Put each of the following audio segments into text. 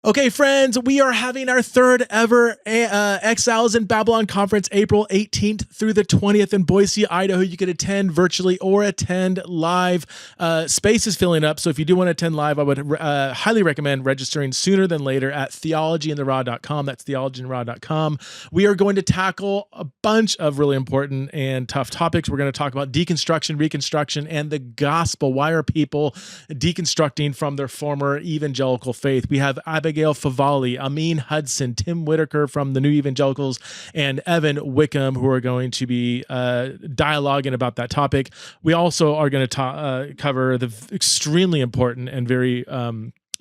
Okay, friends, we are having our third ever Exiles in Babylon conference, April 18th through the 20th in Boise, Idaho. You can attend virtually or attend live. Space is filling up, so if you do want to attend live, I would highly recommend registering sooner than later at theologyintheraw.com. That's theologyintheraw.com. We are going to tackle a bunch of really important and tough topics. We're going to talk about deconstruction, reconstruction, and the gospel. Why are people deconstructing from their former evangelical faith? We have Abigail Favali, Amin Hudson, Tim Whitaker from the New Evangelicals, and Evan Wickham, who are going to be dialoguing about that topic. We also are going to cover the extremely important and very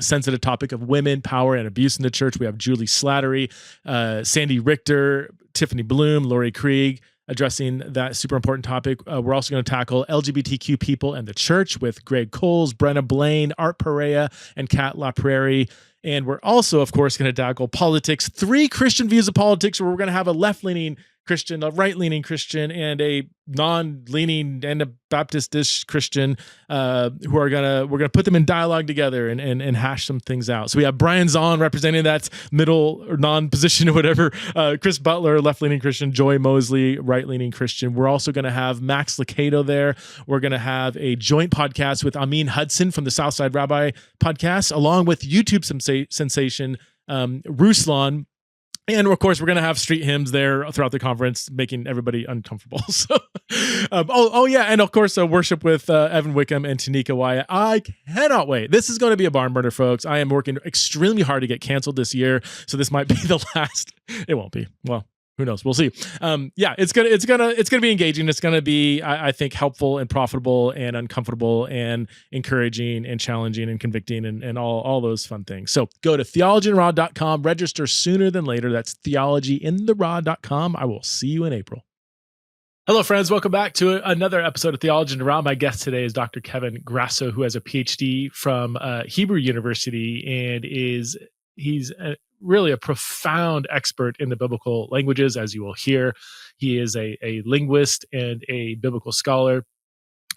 sensitive topic of women, power, and abuse in the church. We have Julie Slattery, Sandy Richter, Tiffany Bloom, Lori Krieg, addressing that super important topic. We're also going to tackle LGBTQ people and the church with Greg Coles, Brenna Blaine, Art Perea, and Kat LaPrairie. And we're also, of course, going to tackle politics, 3 Christian views of politics, where we're going to have a left-leaning Christian, a right-leaning Christian, and a non-leaning and a Baptist-ish Christian we're gonna put them in dialogue together and hash some things out. So we have Brian Zahn representing that middle or non-position or whatever, Chris Butler, left-leaning Christian, Joy Mosley, right-leaning Christian. We're also going to have Max Lucado there. We're going to have a joint podcast with Amin Hudson from the Southside Rabbi podcast, along with YouTube sensation Ruslan. And of course, we're going to have street hymns there throughout the conference, making everybody uncomfortable. So, yeah. And of course, worship with Evan Wickham and Tanika Wyatt. I cannot wait. This is going to be a barn burner, folks. I am working extremely hard to get canceled this year. So this might be the last. It won't be. Well, who knows? We'll see. Yeah, it's gonna be engaging. It's gonna be, I think, helpful and profitable and uncomfortable and encouraging and challenging and convicting and all those fun things. So go to theologyintheraw.com, register sooner than later. That's theologyintheraw.com. I will see you in April. Hello, friends. Welcome back to another episode of Theology in the Raw. My guest today is Dr. Kevin Grasso, who has a Ph.D. from Hebrew University and he's really a profound expert in the biblical languages, as you will hear. He is a linguist and a biblical scholar.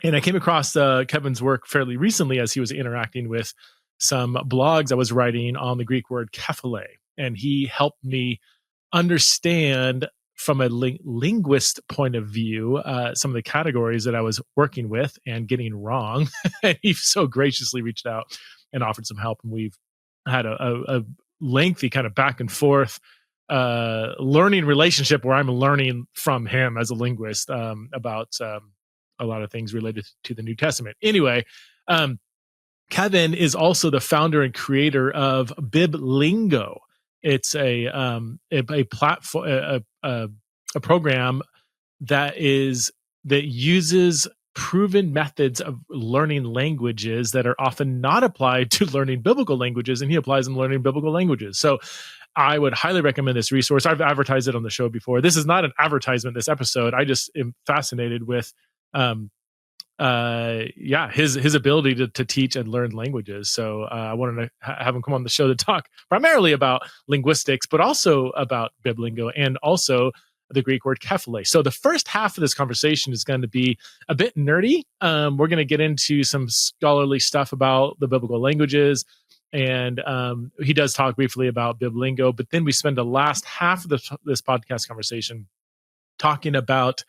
And I came across Kevin's work fairly recently as he was interacting with some blogs I was writing on the Greek word kephale. And he helped me understand from a linguist point of view some of the categories that I was working with and getting wrong. And he so graciously reached out and offered some help. And we've had a lengthy kind of back and forth learning relationship where I'm learning from him as a linguist about a lot of things related to the New Testament. Anyway, Kevin is also the founder and creator of Biblingo. It's a platform, a program that uses proven methods of learning languages that are often not applied to learning biblical languages, and he applies them learning biblical languages. So I would highly recommend this resource. I've advertised it on the show before. This is not an advertisement, this episode. I just am fascinated with his ability to teach and learn languages. So I wanted to have him come on the show to talk primarily about linguistics, but also about Biblingo and also the Greek word kephale. So the first half of this conversation is going to be a bit nerdy. We're going to get into some scholarly stuff about the biblical languages, and he does talk briefly about Biblingo, but then we spend the last half of this podcast conversation talking about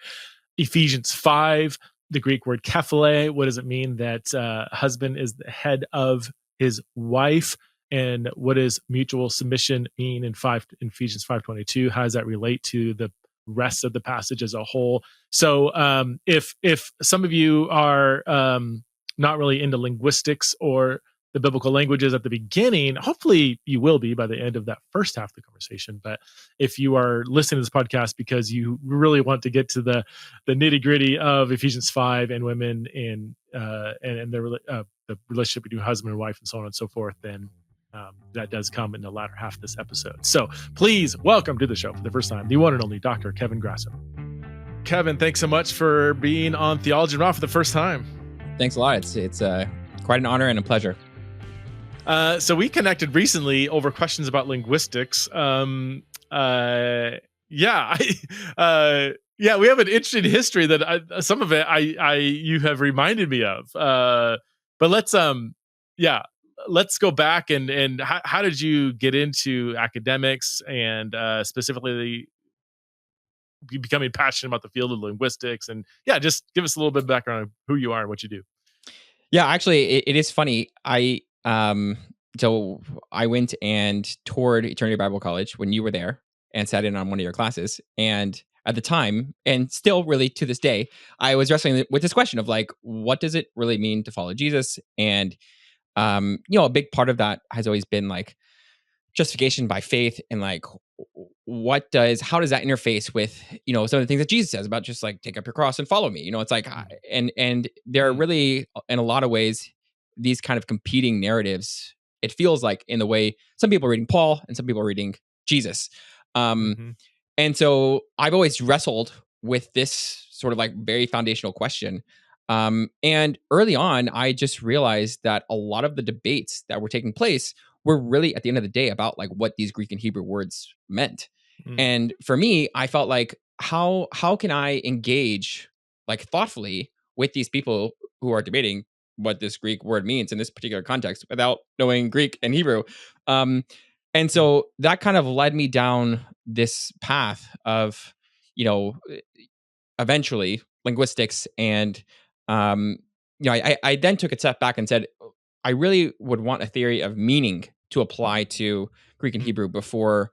Ephesians 5, the Greek word kephale. What does it mean that husband is the head of his wife? And what does mutual submission mean in Ephesians 5:22? How does that relate to the rest of the passage as a whole? So if some of you are not really into linguistics or the biblical languages at the beginning, hopefully you will be by the end of that first half of the conversation. But if you are listening to this podcast because you really want to get to the nitty gritty of Ephesians 5 and women and the relationship between husband and wife and so on and so forth, then that does come in the latter half of this episode. So please welcome to the show for the first time, the one and only Dr. Kevin Grasso. Kevin, thanks so much for being on Theology Raw for the first time. Thanks a lot. It's quite an honor and a pleasure. So we connected recently over questions about linguistics. We have an interesting history that some of it you have reminded me of. But let's let's go back and how did you get into academics and specifically becoming passionate about the field of linguistics? And yeah, just give us a little bit of background on who you are and what you do. Yeah, actually, it is funny. So I went and toured Eternity Bible College when you were there and sat in on one of your classes. And at the time, and still really to this day, I was wrestling with this question of like, what does it really mean to follow Jesus? And a big part of that has always been like justification by faith and like how does that interface with some of the things that Jesus says about just like take up your cross and follow me. It's like and there are really in a lot of ways these kind of competing narratives. It feels like in the way some people are reading Paul and some people are reading Jesus. Mm-hmm. And so I've always wrestled with this sort of like very foundational question. And early on, I just realized that a lot of the debates that were taking place were really at the end of the day about like what these Greek and Hebrew words meant. And for me, I felt like how can I engage like thoughtfully with these people who are debating what this Greek word means in this particular context without knowing Greek and Hebrew. And so that kind of led me down this path of, eventually linguistics. And, I then took a step back and said, I really would want a theory of meaning to apply to Greek and Hebrew before,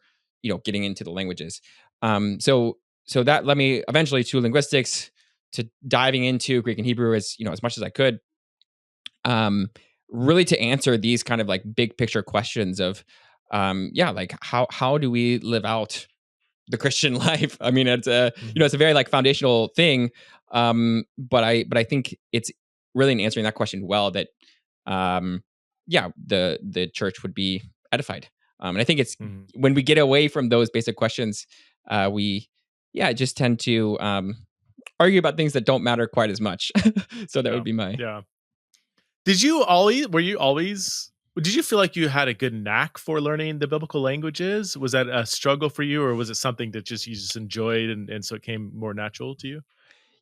getting into the languages. So that led me eventually to linguistics, to diving into Greek and Hebrew as much as I could. Really to answer these kind of like big picture questions of, like how do we live out the Christian life? I mean, it's it's a very like foundational thing. But I think it's really in answering that question well that, the church would be edified. And I think it's when we get away from those basic questions, we just tend to argue about things that don't matter quite as much. So that would be my Did you feel like you had a good knack for learning the biblical languages? Was that a struggle for you, or was it something that you just enjoyed and so it came more natural to you?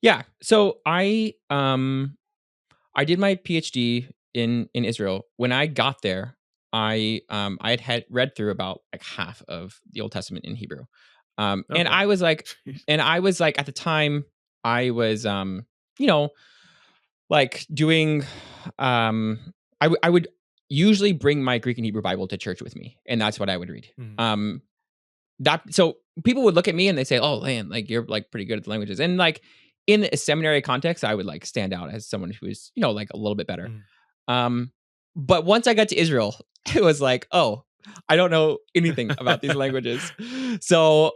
Yeah. So I did my PhD in Israel. When I got there, I had read through about like half of the Old Testament in Hebrew. And Okay. I was like at the time I was you know, like doing I would usually bring my Greek and Hebrew Bible to church with me, and that's what I would read. Mhm. That so people would look at me and they say, "Oh, man, like you're like pretty good at the languages." And like in a seminary context, I would like stand out as someone who is, like a little bit better. Mhm. Um, but once I got to Israel, it was like, "Oh, I don't know anything about these languages." So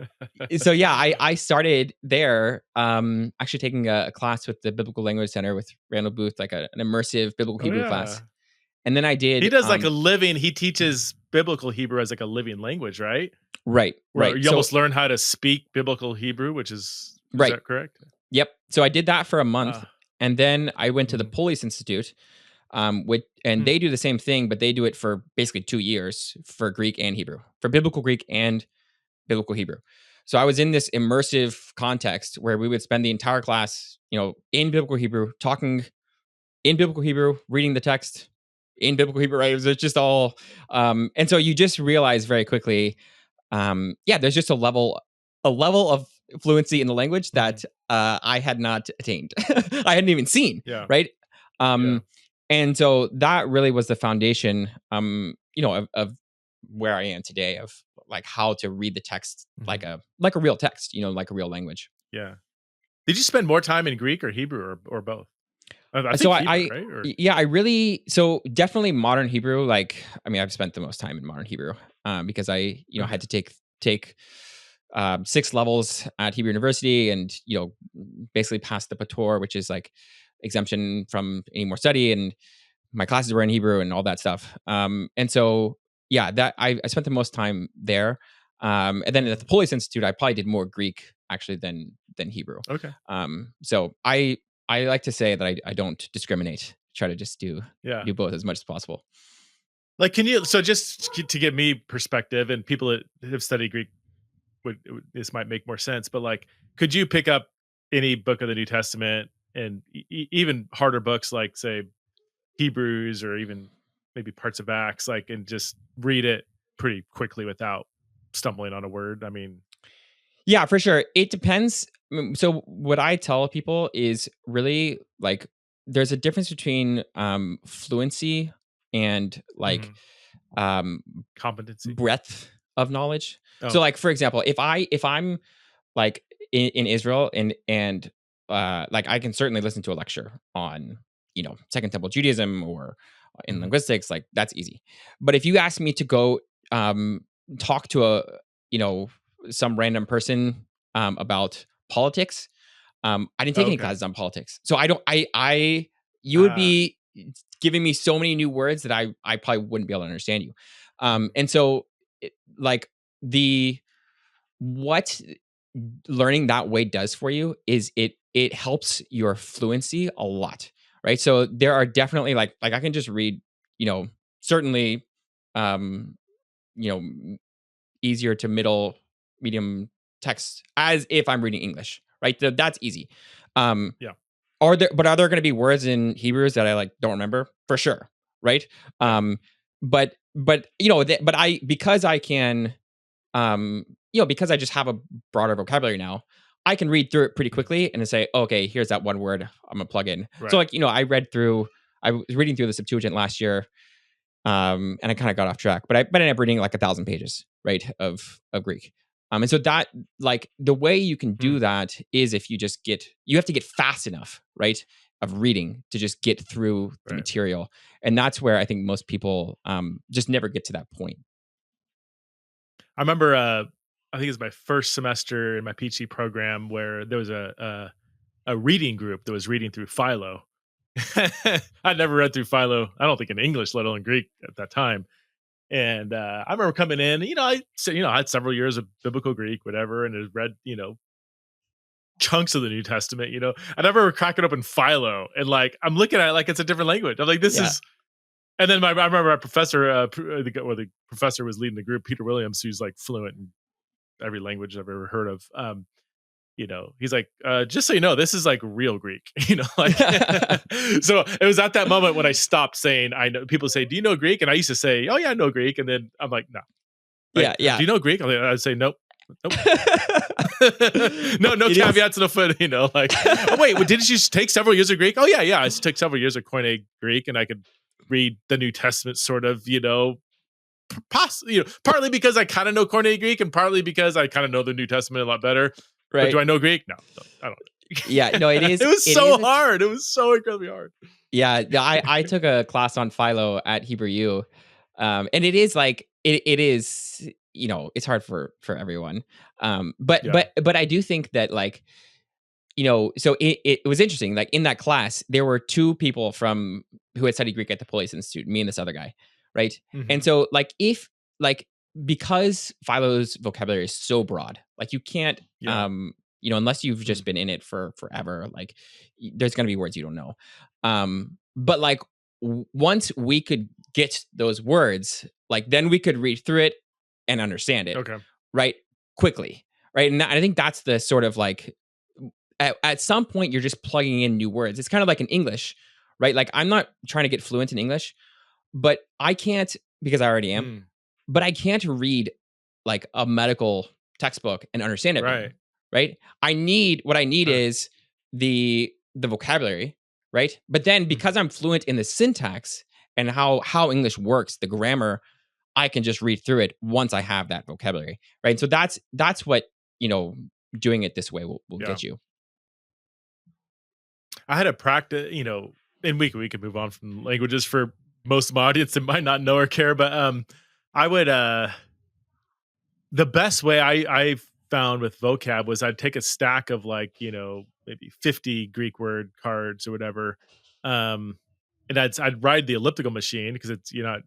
yeah, I started there actually taking a class with the Biblical Language Center with Randall Booth, like an immersive biblical Oh, Hebrew yeah. class. And then I He did does he teaches biblical Hebrew as like a living language, right? right, Where right. you So almost learn how to speak biblical Hebrew, which is right. that correct? Yep. So I did that for a month, Ah. and then I went to the Mhm. Police Institute, and Hmm. they do the same thing, but they do it for basically 2 years for Greek and Hebrew, for biblical Greek and biblical Hebrew. So I was in this immersive context where we would spend the entire class, in biblical Hebrew, talking in biblical Hebrew, reading the text in biblical Hebrew. Right? It was just all, and so you just realize very quickly, there's just a level of fluency in the language Mhm. that I had not attained. I hadn't even seen, Yeah. right? Yeah. And so that really was the foundation, of where I am today, of like how to read the text Mhm. like a real text, like a real language. Yeah. Did you spend more time in Greek or Hebrew or both? I So think Hebrew, right? Or I really, so definitely modern Hebrew. Like, I mean, I've spent the most time in modern Hebrew, because I, okay. had to take 6 levels at Hebrew University, and basically pass the Pator, which is like exemption from any more study, and my classes were in Hebrew and all that stuff. And so that I spent the most time there. And then at the Mhm. Police Institute, I probably did more Greek actually than Hebrew. Okay. So I like to say that I don't discriminate. Try to just do Yeah. do both as much as possible. Like, can you just to give me perspective and people that have studied Greek this might make more sense, but like, could you pick up any book of the New Testament and even harder books like say Hebrews or even maybe parts of Acts, like, and just read it pretty quickly without stumbling on a word? I mean, Yeah, for sure. It depends. So what I tell people is really like there's a difference between fluency and like mhm, um competency. breadth of knowledge. So Oh, like for example, if I'm like in Israel and like I can certainly listen to a lecture on, Second Temple Judaism or in mhm, linguistics, like that's easy. But if you ask me to go um talk to you know some random person about politics, I didn't take any okay. classes on politics. So I don't I you would Ah, be giving me so many new words that I probably wouldn't be able to understand you. mhm, And so like the what learning that way does for you is it helps your fluency a lot, right? So there are definitely like I can just read, you know, certainly um, you know, easier to medium text as if I'm reading English, right? That's easy. Um yeah, are there going to be words in Hebrews that I like don't remember? For sure, right? yeah, But but I because I can because I just have a broader vocabulary now, I can read through it pretty mhm, quickly and then say, okay, here's that one word I'm gonna plug in. So right. like, I was reading through the Septuagint last year, and I kind of got off track, but I ended up reading like 1,000 pages, right, of Greek. And so that like the way you can do Mm, that is if you have to get fast enough, right, of reading to just get through the right. material, and that's where I think most people just never get to that point. I remember, I think it was my first semester in my PhD program where there was a reading group that was reading through Philo. I'd never read through Philo, I don't think in English, let alone Greek at that time. And I remember coming in, I had several years of biblical Greek, whatever, and had read, chunks of the New Testament, I never crack it open Philo, and like I'm looking at it like it's a different language. I'm like, this Yeah. is, and then I remember our professor, the professor was leading the group, Peter Williams, who's like fluent in every language I've ever heard of. He's like, just so you know, this is like real Greek, like, so it was at that moment when I stopped saying, I know. People say, do you know Greek? And I used to say, oh yeah, I know Greek. And then I'm like, no, like, Yeah, do yeah. you know Greek? I'd say, nope, nope. No It is. caveats in the foot, like, oh wait, didn't you take several years of Greek? Oh yeah, I took several years of Koine Greek, and I could read the New Testament sort of, partly because I kind of know Koine Greek, and partly because I kind of know the New Testament a lot better. But do Right. I know Greek? No, I don't. Yeah, no, it It is was it is so a ch hard. It was so incredibly hard. yeah, I took a class on Philo at Hebrew U, and it is like it is, it's hard for everyone. Yeah. But I do think that like, so it was interesting. Like in that class, there were two people from who had studied Greek at the Police Institute, me and this other guy, right? And Hmm. so like if like because Philo's vocabulary is so broad, like you can't Yeah. unless you've Mm. just been in it for forever, like there's gonna be words you don't know. But like once we could get those words, like then we could read through it and understand it, Okay. right? Quickly. Right. And I think that's the sort of like at some point you're just plugging in new words. It's kind of like in English, right? Like I'm not trying to get fluent in English, but I can't because I already am. Mm. But I can't read like a medical textbook and understand Right. everything, right? What I need Huh. is the vocabulary, right? But then Mhm. because I'm fluent in the syntax and how English works, the grammar, I can just read through it once I have that vocabulary, right? So that's what, doing it this way will Yeah. get you. I had a practice, and we could move on from languages for most of my audience that might not know or care, but I would the best way I found with vocab was I'd take a stack of like, maybe 50 Greek word cards or whatever. Um and I'd ride the elliptical machine because it's you're not,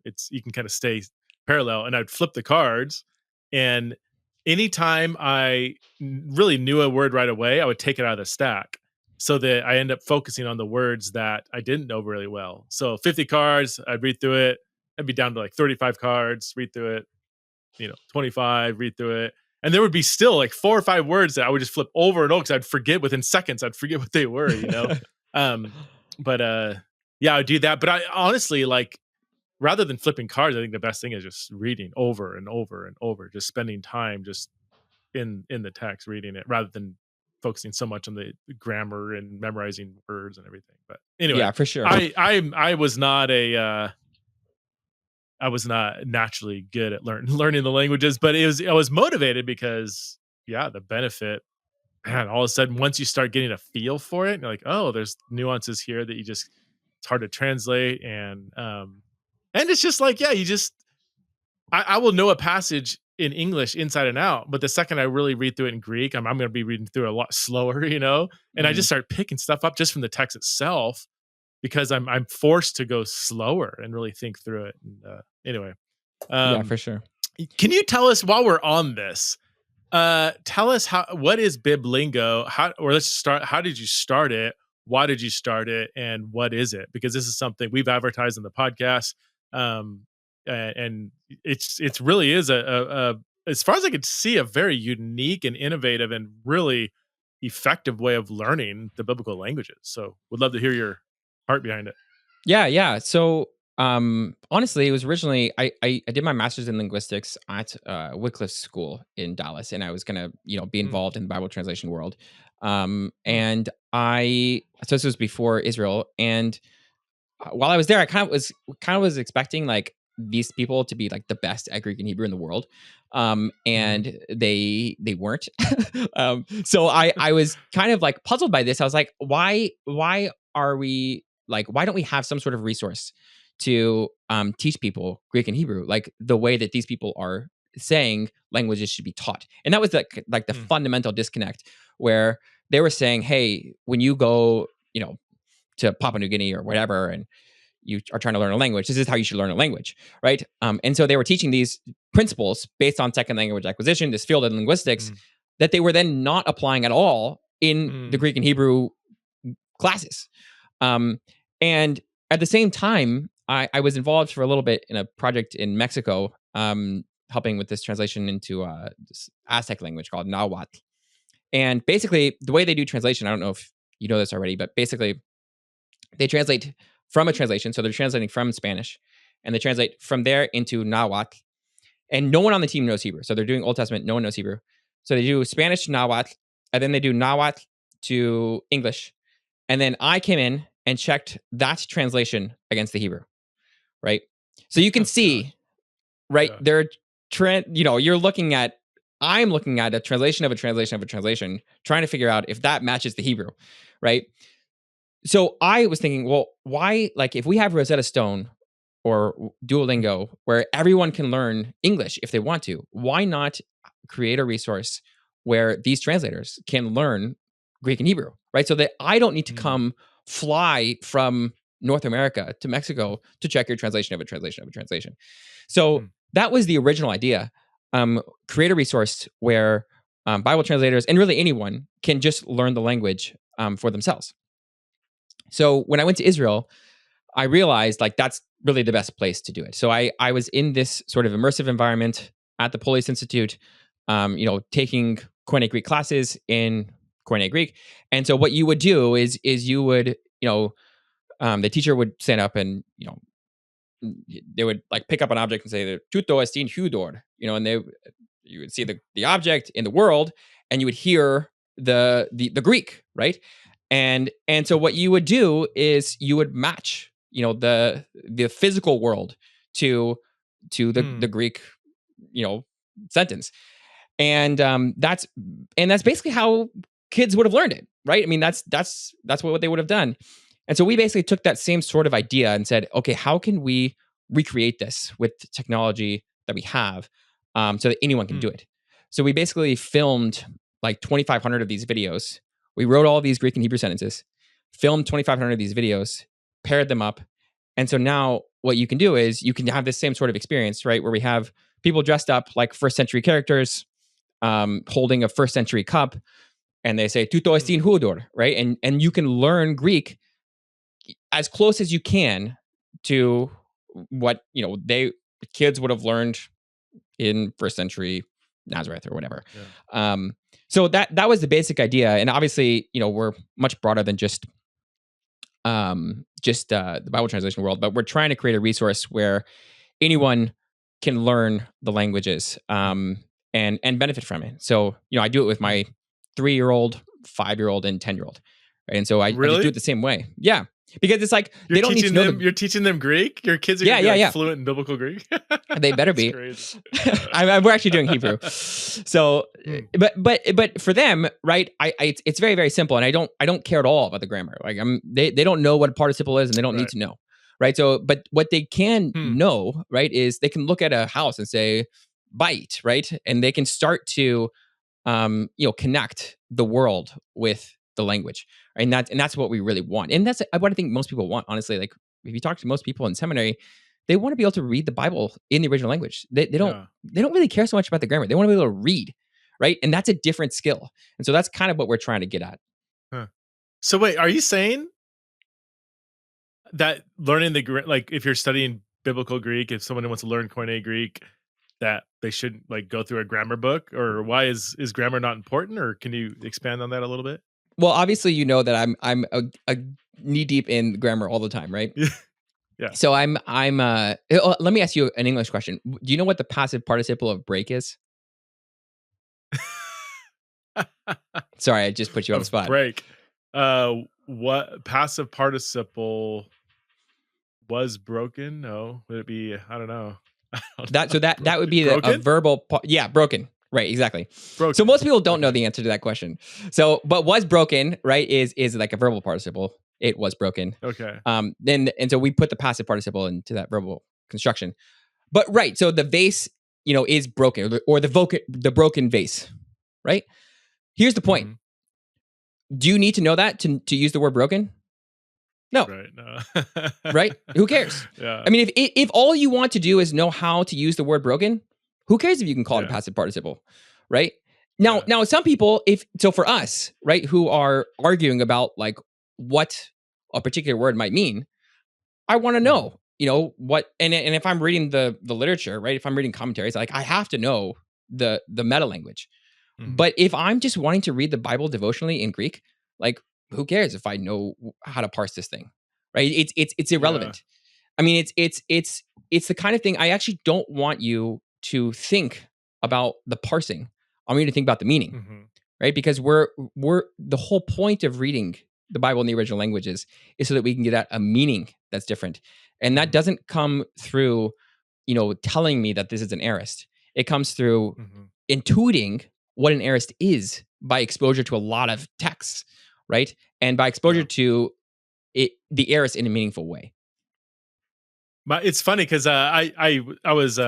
it's you can kind of stay parallel, and I'd flip the cards, and anytime really knew a word right away, I would take it out of the stack so that I end up focusing on the words that I didn't know really well. So 50 cards, I'd read through it. I'd be down to like 35 cards, read through it, 25, read through it. And there would be still like 4 or 5 words that I would just flip over and over because I'd forget within seconds. I'd forget what they were. Um, but yeah, I would do that. But I honestly like rather than flipping cards, I think the best thing is just reading over and over and over, just spending time just in the text, reading it, rather than focusing so much on the grammar and memorizing words and everything. But anyway, Yeah, for sure. I was not I was not naturally good at learning the languages, but I was motivated because the benefit, man, all of a sudden once you start getting a feel for it, you're like, oh, there's nuances here that it's hard to translate, and it's just like, you just I will know a passage in English inside and out, but the second I really read through it in Greek, I'm going to be reading through it a lot slower, and I just start picking stuff up just from the text itself, because I'm forced to go slower and really think through it. And anyway, Yeah, for sure. can you tell us, while we're on this, tell us what is Biblingo? Let's start. How did you start it? Why did you start it? And what is it? Because this is something we've advertised on the podcast. And it's really is a as far as I could see, a very unique and innovative and really effective way of learning the biblical languages. So would love to hear your heart behind it. Yeah. So honestly, it was originally I did my master's in linguistics at Wycliffe School in Dallas, and I was gonna be involved in the Bible translation world. And so this was before Israel, and while I was there, I kind of was expecting like these people to be like the best at Greek and Hebrew in the world, and they weren't. So I was kind of like puzzled by this. I was like, why are we like, why don't we have some sort of resource to teach people Greek and Hebrew like the way that these people are saying languages should be taught? And that was like the fundamental disconnect, where they were saying, hey, when you go to Papua New Guinea or whatever, and you are trying to learn a language, this is how you should learn a language, right? And so they were teaching these principles based on second language acquisition, this field of linguistics, that they were then not applying at all in the Greek and Hebrew classes. And at the same time, I was involved for a little bit in a project in Mexico, helping with this translation into this Aztec language called Nahuatl. And basically, the way they do translation, I don't know if you know this already, but basically, they translate from a translation. So they're translating from Spanish, and they translate from there into Nahuatl. And no one on the team knows Hebrew. So they're doing Old Testament. No one knows Hebrew. So they do Spanish to Nahuatl, and then they do Nahuatl to English. And then I came in and checked that translation against the Hebrew, right? So you can see, right, they're I'm looking at a translation of a translation of a translation, trying to figure out if that matches the Hebrew, right? So I was thinking, well, why, like, if we have Rosetta Stone or Duolingo where everyone can learn English if they want to, why not create a resource where these translators can learn Greek and Hebrew, right? So that I don't need to fly from North America to Mexico to check your translation of a translation of a translation. So that was the original idea. Create a resource where Bible translators and really anyone can just learn the language for themselves. So when I went to Israel, I realized like that's really the best place to do it. So I was in this sort of immersive environment at the Police Institute, taking Koine Greek classes in Koine Greek. And so what you would do is you would, the teacher would stand up and, they would like pick up an object and say, "Tuto estin hudor," and you would see the object in the world, and you would hear the Greek, right? And so what you would do is you would match, the physical world to the Greek, sentence. And that's basically how kids would have learned it, right? I mean, that's what they would have done. And so we basically took that same sort of idea and said, okay, how can we recreate this with the technology that we have, so that anyone can do it? So we basically filmed like 2,500 of these videos. We wrote all of these Greek and Hebrew sentences, filmed 2,500 of these videos, paired them up. And so now what you can do is you can have this same sort of experience, right? Where we have people dressed up like first century characters, holding a first century cup, and they say, "Tuto estin hudor," right? And you can learn Greek as close as you can to what, kids would have learned in first century Nazareth or whatever. Yeah. So that was the basic idea. And obviously, we're much broader than just just the Bible translation world, but we're trying to create a resource where anyone can learn the languages and benefit from it. So, I do it with my 3-year-old, 5-year-old, and 10-year-old. Right? And so I just do it the same way. Yeah. Because it's like they don't need to know you're teaching them Greek? Your kids are fluent in biblical Greek? They better be. Crazy. We're actually doing Hebrew. So, but for them, right? It's very, very simple, and I don't care at all about the grammar. Like they don't know what a participle is, and they don't need to know, right? So, but what they can know, right, is they can look at a house and say bite, right, and they can start to, connect the world with the language. And that's what we really want. And that's what I think most people want, honestly. Like if you talk to most people in seminary, they want to be able to read the Bible in the original language. They don't really care so much about the grammar. They want to be able to read, right? And that's a different skill. And so that's kind of what we're trying to get at. Huh. So wait, are you saying that learning like if you're studying biblical Greek, if someone wants to learn Koine Greek, that they should like go through a grammar book, or why is grammar not important? Or can you expand on that a little bit? Well, obviously, you know that I'm a knee deep in grammar all the time, right? Yeah. So I'm. Let me ask you an English question. Do you know what the passive participle of break is? Sorry, I just put you on the spot. Break. What passive participle was broken? No, would it be? I don't know. That would be a verbal. Broken. Right, exactly. Broken. So most people don't know the answer to that question. So, but was broken, right, is like a verbal participle. It was broken. Okay. And so we put the passive participle into that verbal construction. But right, so the vase, is broken, or the broken vase, right? Here's the point. Mm-hmm. Do you need to know that to use the word broken? No. Right. No. Right? Who cares? Yeah. I mean, if all you want to do is know how to use the word broken, who cares if you can call it a passive participle, right? Now, some people, for us, right, who are arguing about like what a particular word might mean, I want to know, what, and if I'm reading the literature, right, if I'm reading commentaries, like I have to know the meta language. Mm-hmm. But if I'm just wanting to read the Bible devotionally in Greek, like who cares if I know how to parse this thing, right? It's irrelevant. Yeah. I mean, it's the kind of thing I actually don't want you to think about the parsing. I want you to think about the meaning, right? Because we're the whole point of reading the Bible in the original languages is so that we can get at a meaning that's different, and that doesn't come through, telling me that this is an aorist. It comes through intuiting what an aorist is by exposure to a lot of texts, right? And by exposure to it, the aorist in a meaningful way. It's funny because I was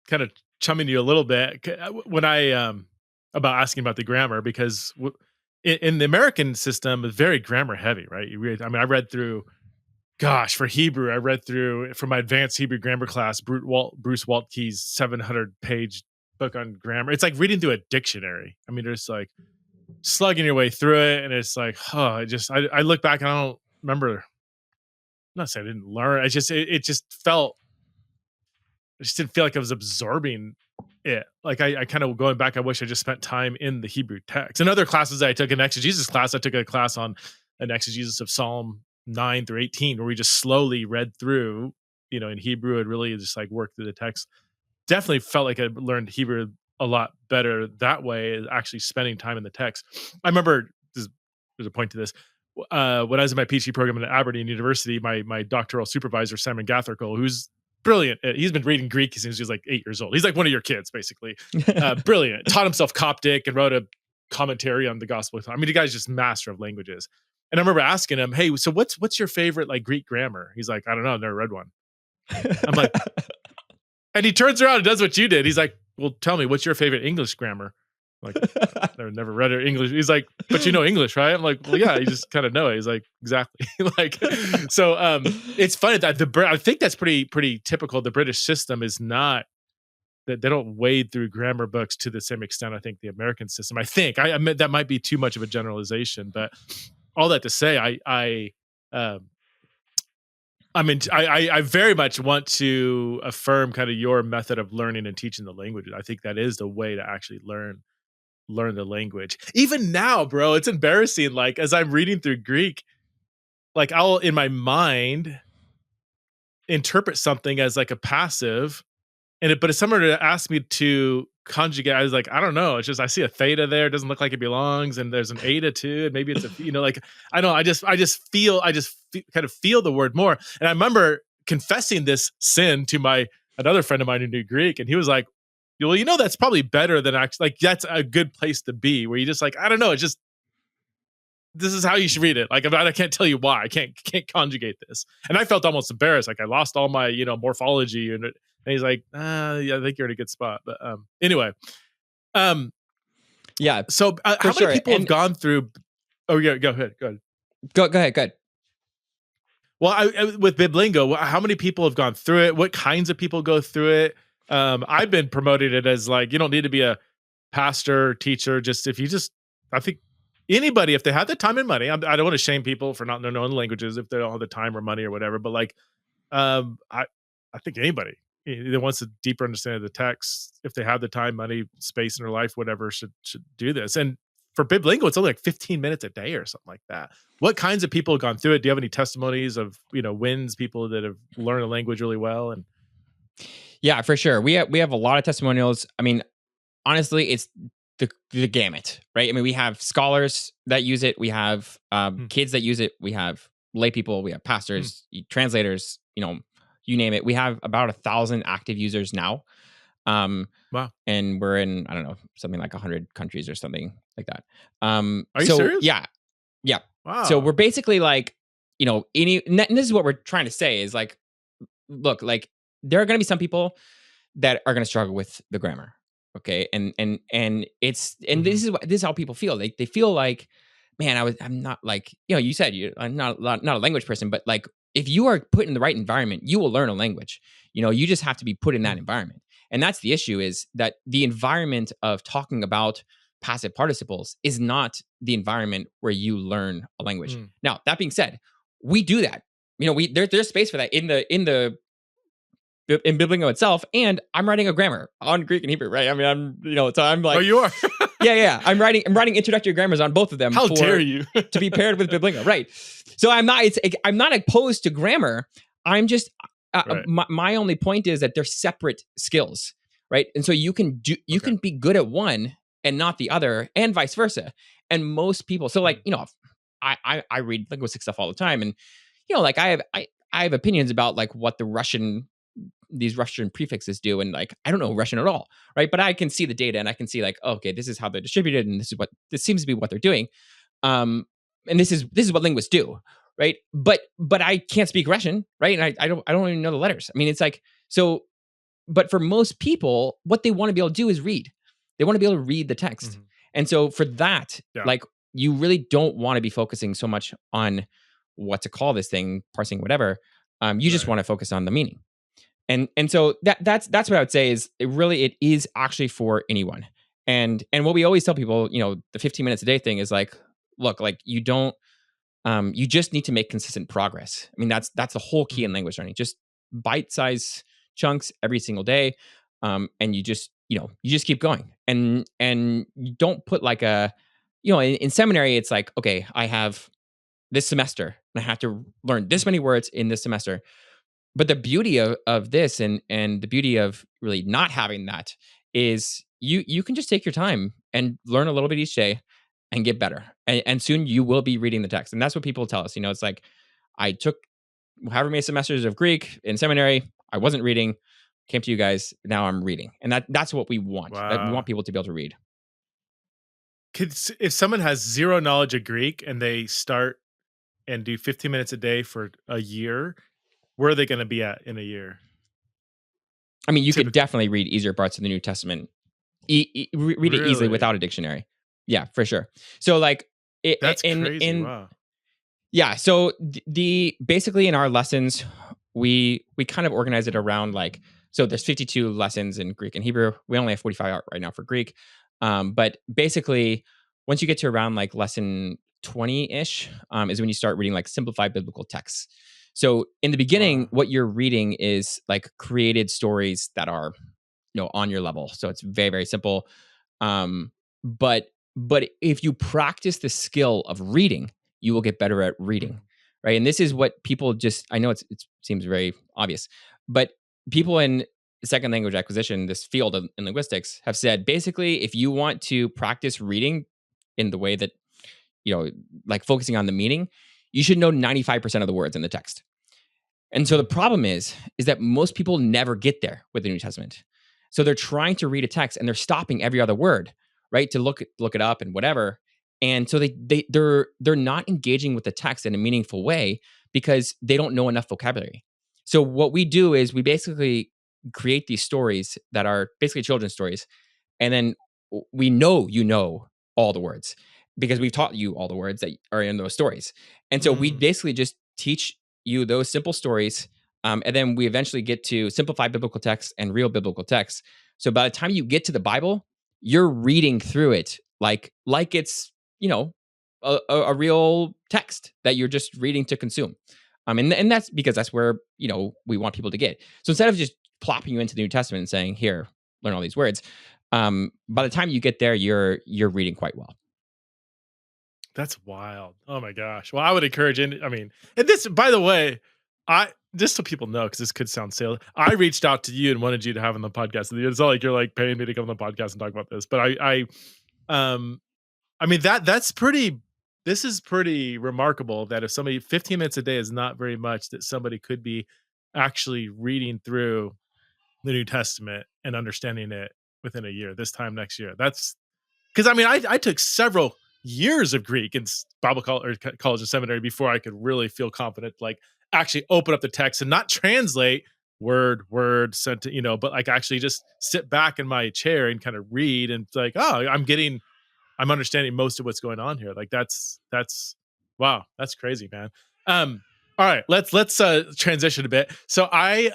kind of chumming you a little bit when I about asking about the grammar, because in the American system it's very grammar heavy, right? I read through, for Hebrew, I read through for my advanced Hebrew grammar class, Bruce Waltke's 700-page book on grammar. It's like reading through a dictionary. I mean, there's like slugging your way through it, and it's like, I look back and I don't remember. I'm not saying I didn't learn. It just felt. I just didn't feel like I was absorbing it. Like I kind of going back, I wish I just spent time in the Hebrew text. In other classes I took, an exegesis class, I took a class on an exegesis of Psalm 9 through 18, where we just slowly read through, in Hebrew, and really just like worked through the text. Definitely felt like I learned Hebrew a lot better that way, actually spending time in the text. I remember, there's a point to this. When I was in my Ph.D. program at Aberdeen University, my doctoral supervisor, Simon Gathercole, who's brilliant. He's been reading Greek since he was like 8 years old. He's like one of your kids, basically. Brilliant. Taught himself Coptic and wrote a commentary on the Gospel. I mean, the guy's just master of languages. And I remember asking him, "Hey, so what's your favorite like Greek grammar?" He's like, "I don't know. I've never read one." I'm like, and he turns around and does what you did. He's like, "Well, tell me, what's your favorite English grammar?" I'm like, never read it English. He's like, "But you know English, right?" I'm like, "Well, yeah, you just kind of know it." He's like, "Exactly." Like, so it's funny that I think that's pretty typical. The British system is not that they don't wade through grammar books to the same extent. I think the American system. I think I admit that might be too much of a generalization, but all that to say, I very much want to affirm kind of your method of learning and teaching the languages. I think that is the way to actually learn the language. Even now, bro, it's embarrassing. Like as I'm reading through Greek, like I'll in my mind interpret something as like a passive, but if someone were to ask me to conjugate, I was like, I don't know. It's just I see a theta there. It doesn't look like it belongs, and there's an eta too, and maybe it's a like I know. I just kind of feel the word more. And I remember confessing this sin to another friend of mine who knew Greek, and he was like, well, that's probably better than actually, like, that's a good place to be, where you just like, I don't know, it's just, this is how you should read it. Like, I can't tell you why. I can't conjugate this. And I felt almost embarrassed. Like I lost all my, morphology. And he's like, yeah, I think you're in a good spot. But anyway. Yeah. So how many people have gone through? Oh yeah, go ahead. Go ahead. Well, with Biblingo, how many people have gone through it? What kinds of people go through it? I've been promoting it as like, you don't need to be a pastor or teacher. I think anybody, if they have the time and money, I don't want to shame people for not knowing languages if they don't have the time or money or whatever. But like, I think anybody that wants a deeper understanding of the text, if they have the time, money, space in their life, whatever, should do this. And for Biblingo, it's only like 15 minutes a day or something like that. What kinds of people have gone through it? Do you have any testimonies of, wins, people that have learned a language really well? And yeah, for sure. We have a lot of testimonials. I mean, honestly, it's the gamut, right? I mean, we have scholars that use it. We have kids that use it. We have lay people. We have pastors, translators, you name it. We have about 1,000 active users now. Wow. And we're in, I don't know, something like 100 countries or something like that. Are you serious? Yeah. Wow. So we're basically like, and this is what we're trying to say is like, look, like there are going to be some people that are going to struggle with the grammar. Okay. And this is how people feel. They feel like, man, I'm not like, you said I'm not a language person, but like if you are put in the right environment, you will learn a language. You just have to be put in that environment. And that's the issue, is that the environment of talking about passive participles is not the environment where you learn a language. Now, that being said, we do that. There's space for that in Biblingo itself, and I'm writing a grammar on Greek and Hebrew, right? I mean, so I'm like, oh, you are. yeah. I'm writing introductory grammars on both of them. How dare you? To be paired with Biblingo, right? So I'm not opposed to grammar. I'm just right. my only point is that they're separate skills, right? And so you can can be good at one and not the other, and vice versa. And most people, so like I read linguistic stuff all the time, and like I have opinions about like what these Russian prefixes do, and like I don't know Russian at all, right? But I can see the data, and I can see like, okay, this is how they're distributed, and this seems to be what they're doing, and this is what linguists do, right? But I can't speak Russian, right? And I don't even know the letters. I mean, it's like so. But for most people, what they want to be able to do is read. They want to be able to read the text, and so for that, like you really don't want to be focusing so much on what to call this thing, parsing, whatever. You just want to focus on the meaning. And so that's what I would say is it is actually for anyone. And what we always tell people, the 15 minutes a day thing is like, look, like you don't, you just need to make consistent progress. I mean, that's the whole key in language learning, just bite-sized chunks every single day. And you just keep going, and you don't put like in seminary, it's like, okay, I have this semester and I have to learn this many words in this semester. But the beauty of this and the beauty of really not having that is you can just take your time and learn a little bit each day and get better. And soon you will be reading the text. And that's what people tell us. It's like I took however many semesters of Greek in seminary. I wasn't reading, came to you guys. Now I'm reading. And that's what we want. Wow. We want people to be able to read. If someone has zero knowledge of Greek and they start and do 15 minutes a day for a year, where are they going to be at in a year? I mean, you could definitely read easier parts of the New Testament. Read it easily without a dictionary. Yeah, for sure. So like, that's crazy. Wow. Yeah. So basically in our lessons, we kind of organize it around like, so there's 52 lessons in Greek and Hebrew. We only have 45 right now for Greek. But basically, once you get to around like lesson 20-ish, is when you start reading like simplified biblical texts. So in the beginning, what you're reading is like created stories that are, on your level. So it's very, very simple. But if you practice the skill of reading, you will get better at reading, right? And this is what people just, I know it seems very obvious, but people in second language acquisition, this field in linguistics, have said basically, if you want to practice reading in the way that, like focusing on the meaning, you should know 95% of the words in the text. And so the problem is that most people never get there with the New Testament. So they're trying to read a text and they're stopping every other word, right, to look it up and whatever. And so they're not engaging with the text in a meaningful way because they don't know enough vocabulary. So what we do is we basically create these stories that are basically children's stories, and then we know all the words because we've taught you all the words that are in those stories. And so we basically just teach you those simple stories, and then we eventually get to simplified biblical texts and real biblical texts. So by the time you get to the Bible, you're reading through it like it's a real text that you're just reading to consume. And that's because that's where we want people to get. So instead of just plopping you into the New Testament and saying, "Here, learn all these words," by the time you get there, you're reading quite well. That's wild. Oh my gosh. Well, I would encourage and this, by the way, I just so people know, because this could sound silly, I reached out to you and wanted you to have on the podcast. It's not like you're like paying me to come on the podcast and talk about this, but that's pretty. This is pretty remarkable that if somebody 15 minutes a day is not very much, that somebody could be actually reading through the New Testament and understanding it within a year. This time next year, that's because I took several years of Greek in Bible college and seminary before I could really feel confident, like actually open up the text and not translate word sentence, but like actually just sit back in my chair and kind of read and like, oh, I'm understanding most of what's going on here. Like that's wow, that's crazy, man. All right, let's transition a bit. So I've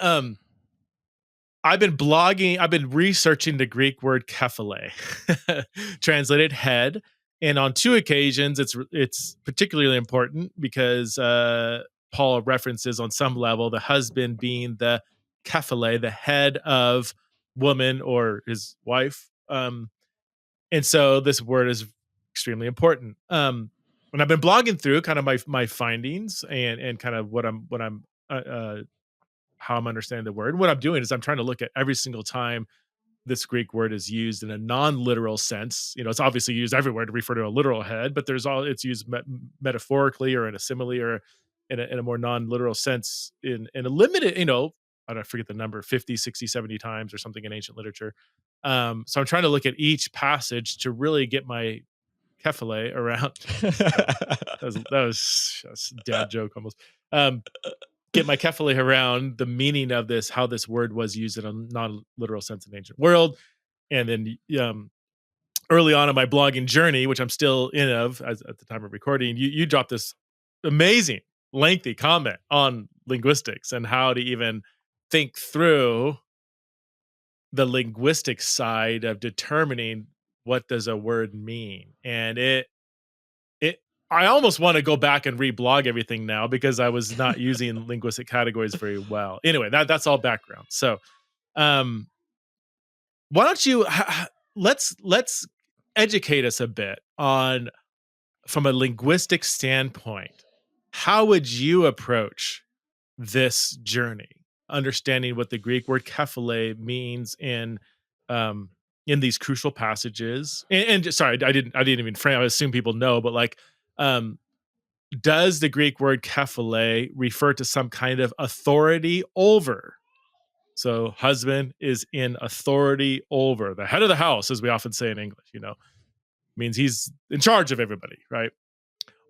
been blogging, I've been researching the Greek word kephale, translated head. And on 2 occasions, it's particularly important because Paul references on some level the husband being the kephale, the head of woman or his wife. And so this word is extremely important. When I've been blogging through kind of my findings and kind of what I'm how I'm understanding the word. And what I'm doing is I'm trying to look at every single time this Greek word is used in a non-literal sense. It's obviously used everywhere to refer to a literal head, but it's used metaphorically or in a simile or in a more non-literal sense in a limited, I don't forget the number, 50, 60, 70 times or something in ancient literature. So I'm trying to look at each passage to really get my kephale around. that was a dad joke almost. Get my kephale around the meaning of this, how this word was used in a non-literal sense in the ancient world. And then early on in my blogging journey, which I'm still in at the time of recording, you dropped this amazing, lengthy comment on linguistics and how to even think through the linguistic side of determining what does a word mean. And I almost want to go back and reblog everything now because I was not using linguistic categories very well. Anyway, that's all background. So, why don't you let's educate us a bit on, from a linguistic standpoint, how would you approach this journey, understanding what the Greek word kephale means in these crucial passages? And sorry, I didn't even frame. I assume people know, but like, does the Greek word kephale refer to some kind of authority over? So husband is in authority over the head of the house, as we often say in English, means he's in charge of everybody, right?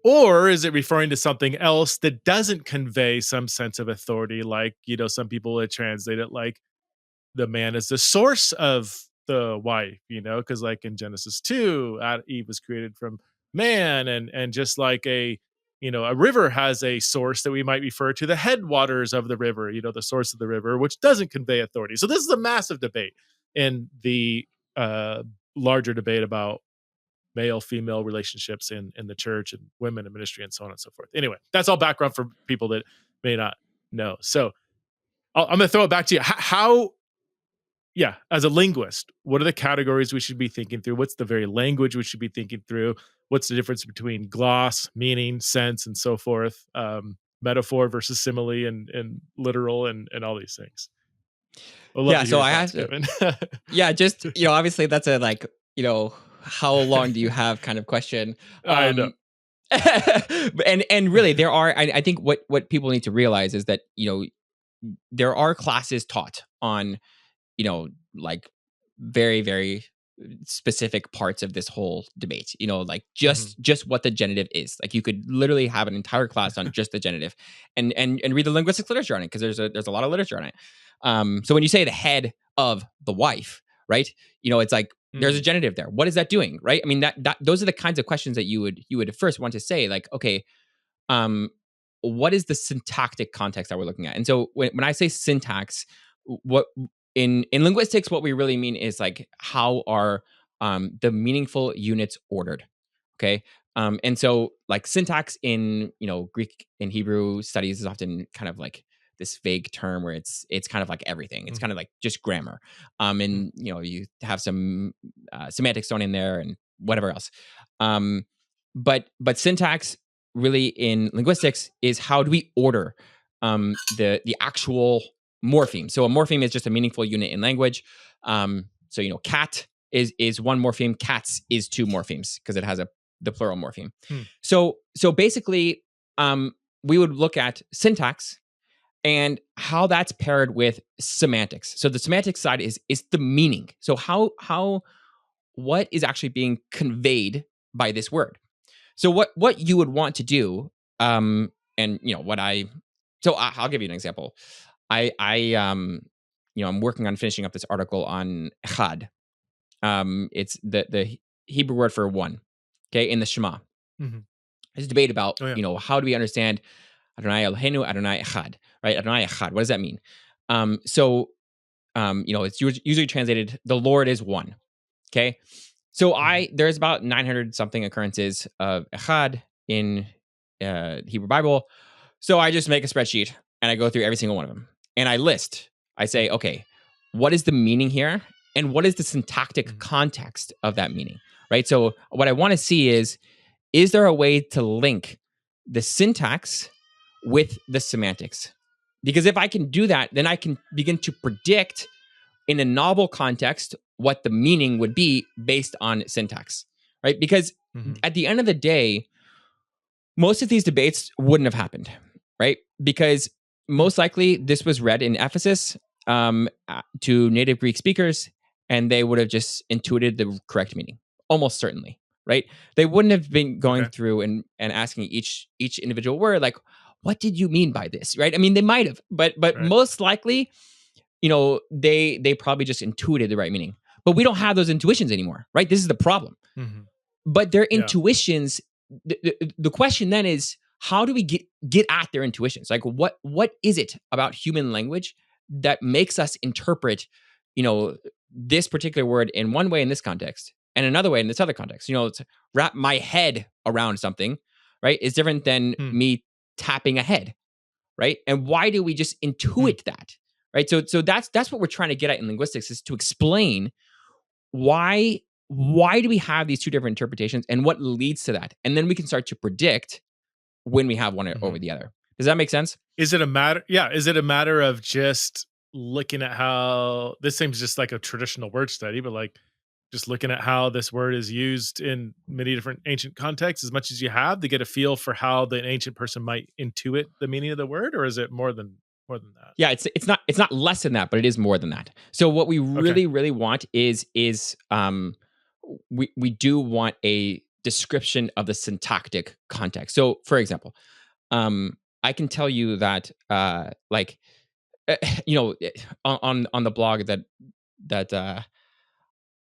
Or is it referring to something else that doesn't convey some sense of authority? Like, some people would translate it like the man is the source of the wife, because like in Genesis 2, Eve was created from man, and just like a river has a source that we might refer to the headwaters of the river, the source of the river, which doesn't convey authority. So this is a massive debate in the larger debate about male-female relationships in the church and women in ministry and so on and so forth. Anyway, that's all background for people that may not know. So I'm going to throw it back to you. How, as a linguist, what are the categories we should be thinking through? What's the very language we should be thinking through? What's the difference between gloss, meaning, sense, and so forth? metaphor versus simile and literal and all these things. I'd love Yeah, to so hear I your have thoughts, to, Kevin. yeah, just, obviously that's a like, how long do you have kind of question. I know. And really there are, I think what people need to realize is that, there are classes taught on, like very, very specific parts of this whole debate, like Mhm. just what the genitive is. Like you could literally have an entire class on just the genitive and read the linguistics literature on it, because there's a lot of literature on it. So when you say the head of the wife, right? It's like there's a Mm. genitive there. What is that doing? Right? I mean, that those are the kinds of questions that you would first want to say, like, okay, um, what is the syntactic context that we're looking at? And so when I say syntax, what in linguistics, what we really mean is like how are the meaningful units ordered? Okay. And so like syntax in Greek and Hebrew studies is often kind of like this vague term where it's kind of like everything. It's kind Mhm. of like just grammar. Mm. And you have some semantics thrown in there and whatever else. Um, but syntax really in linguistics is how do we order the actual morpheme. So a morpheme is just a meaningful unit in language. So cat is one morpheme, cats is two morphemes because it has the plural morpheme. Mm. So basically, we would look at syntax and how that's paired with semantics. So the semantics side is the meaning. So how what is actually being conveyed by this word. So what you would want to do, and I'll give you an example. I'm working on finishing up this article on echad. It's the Hebrew word for one. Okay, in the Shema. Mhm. There's a debate about Oh, yeah. how do we understand Adonai Eloheinu, Adonai Echad, right? Adonai Echad. What does that mean? It's usually translated the Lord is one. Okay, so Mhm. there's about 900 something occurrences of echad in Hebrew Bible. So I just make a spreadsheet and I go through every single one of them and I list. I say, Mm. okay, what is the meaning here, and what is the syntactic Mhm. context of that meaning, right? So what I want to see is there a way to link the syntax with the semantics? Because if I can do that, then I can begin to predict in a novel context what the meaning would be based on syntax, right? Because Mhm. at the end of the day, most of these debates wouldn't have happened, right? Because Mm. most likely this was read in Ephesus to native Greek speakers, and they would have just intuited the correct meaning, almost certainly, right? They wouldn't have been going Okay. through and asking each individual word, like, what did you mean by this, right? I mean, they might have, but Right. most likely, they probably just intuited the right meaning. But we don't have those intuitions anymore, right? This is the problem. Mhm. But their Yeah. intuitions, the question then is, how do we get at their intuitions? Like what is it about human language that makes us interpret, this particular word in one way in this context and another way in this other context? To wrap my head around something, right, is different than Mm. me tapping a head, right? And why do we just Mm. intuit that, right? So that's what we're trying to get at in linguistics, is to explain why do we have these two different interpretations and what leads to that, and then we can start to predict when we have one over Mhm. the other. Does that make sense? Is it a matter is it a matter of just looking at how this seems just like a traditional word study, but like just looking at how this word is used in many different ancient contexts as much as you have to get a feel for how the ancient person might intuit the meaning of the word, or is it more than that? Yeah, it's not less than that, but it is more than that. So what we Okay. really want is we do want a description of the syntactic context. So for example, I can tell you that uh, you know on the blog that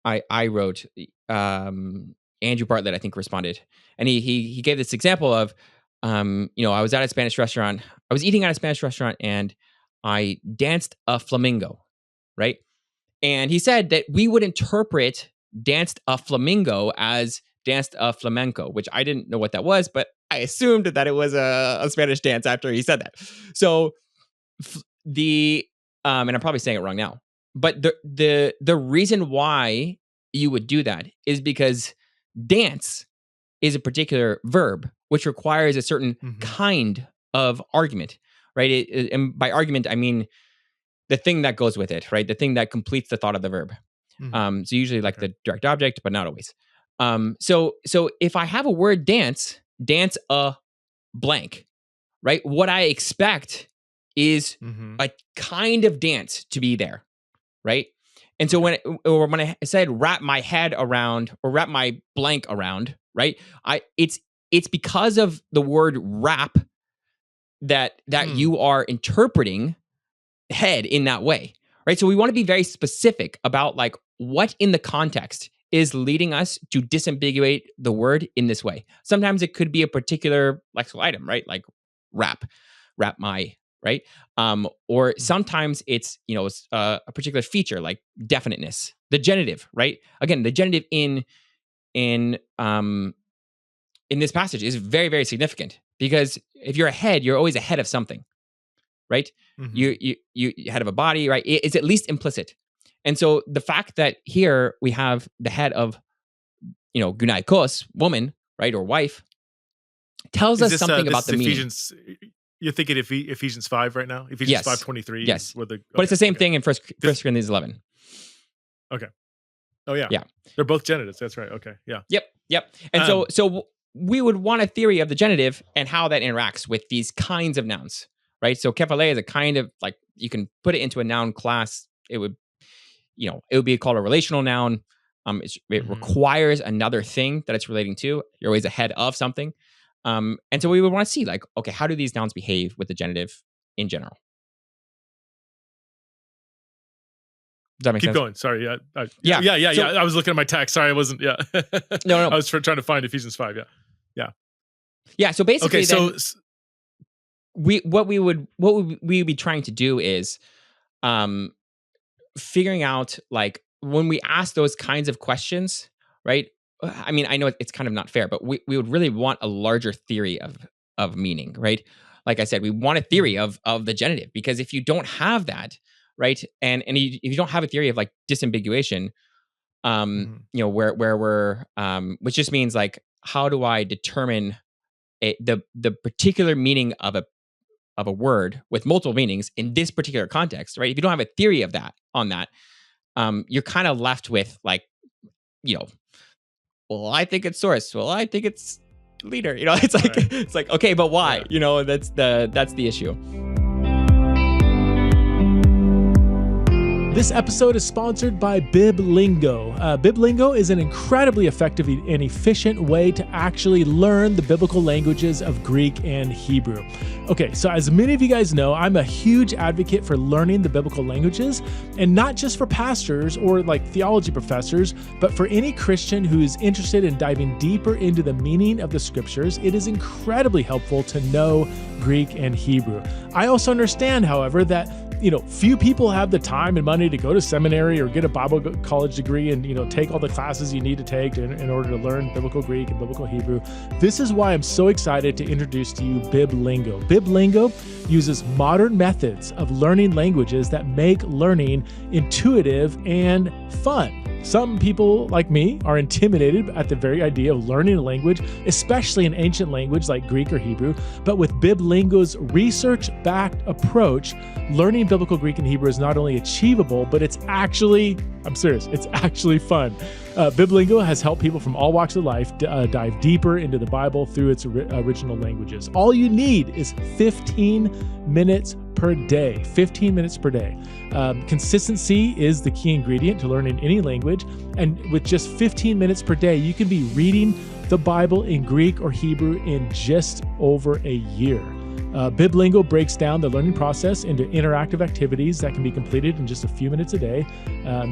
I wrote, Andrew Bartlett, I think, responded, and he gave this example of, I was at a Spanish restaurant. I was eating at a Spanish restaurant, and I danced a flamingo, right? And he said that we would interpret danced a flamingo as danced a flamenco, which I didn't know what that was, but I assumed that it was a Spanish dance after he said that. So the and I'm probably saying it wrong now, but the reason why you would do that is because dance is a particular verb which requires a certain Mhm. kind of argument, right? And by argument, I mean the thing that goes with it, right? The thing that completes the thought of the verb. So usually like the direct object, but not always. So if I have a word dance a blank, right? What I expect is a kind of dance to be there, right? And so when I said wrap my head around or wrap my blank around, right? It's because of the word wrap that you are interpreting head in that way, right? So we want to be very specific about like what in the context is leading us to disambiguate the word in this way. Sometimes it could be a particular lexical item, right? Like wrap my, right? Or sometimes it's, a particular feature like definiteness, the genitive, right? Again, the genitive in this passage is very, very significant because if you're ahead, you're always ahead of something, right? You head of a body, right? It's at least implicit. And so the fact that here we have the head of, gynaikos, woman, right, or wife, tells us something about the Ephesians, meaning. You're thinking Ephesians 5 right now? Ephesians 5:23? Yes. But it's the same thing in 1 Corinthians 11. Okay. Oh, yeah. Yeah. They're both genitives. That's right. Okay. Yeah. Yep. And so we would want a theory of the genitive and how that interacts with these kinds of nouns, right? So kephale is a kind of like, you can put it into a noun class. It would be called a relational noun. It requires another thing that it's relating to. You're always ahead of something. And so we would want to see like, okay, how do these nouns behave with the genitive in general? Does that make sense? Keep going. Sorry. Yeah. So, I was looking at my text. Sorry, I wasn't. Yeah. No. I was trying to find Ephesians 5. Yeah. So basically, okay. What we would be trying to do is, figuring out like when we ask those kinds of questions, right? I mean, I know it's kind of not fair, but we would really want a larger theory of meaning, right? Like I said, we want a theory of the genitive, because if you don't have that, right, and if you don't have a theory of like disambiguation, where we're which just means like, how do I determine the particular meaning of a word with multiple meanings in this particular context, right? If you don't have a theory of that on that, you're kind of left with like, well, I think it's source. Well, I think it's leader. It's like right. It's like, okay, but why? Yeah. That's the issue. This episode is sponsored by Biblingo. Biblingo is an incredibly effective and efficient way to actually learn the biblical languages of Greek and Hebrew. Okay, so as many of you guys know, I'm a huge advocate for learning the biblical languages, and not just for pastors or like theology professors, but for any Christian who is interested in diving deeper into the meaning of the scriptures. It is incredibly helpful to know Greek and Hebrew. I also understand, however, that few people have the time and money to go to seminary or get a Bible college degree and, take all the classes you need to take in order to learn biblical Greek and biblical Hebrew. This is why I'm so excited to introduce to you Biblingo. Biblingo uses modern methods of learning languages that make learning intuitive and fun. Some people, like me, are intimidated at the very idea of learning a language, especially an ancient language like Greek or Hebrew. But with Biblingo's research-backed approach, learning biblical Greek and Hebrew is not only achievable, but it's actually fun. Biblingo has helped people from all walks of life dive deeper into the Bible through its original languages. All you need is 15 minutes per day. 15 minutes per day. Consistency is the key ingredient to learning any language. And with just 15 minutes per day, you can be reading the Bible in Greek or Hebrew in just over a year. Biblingo breaks down the learning process into interactive activities that can be completed in just a few minutes a day.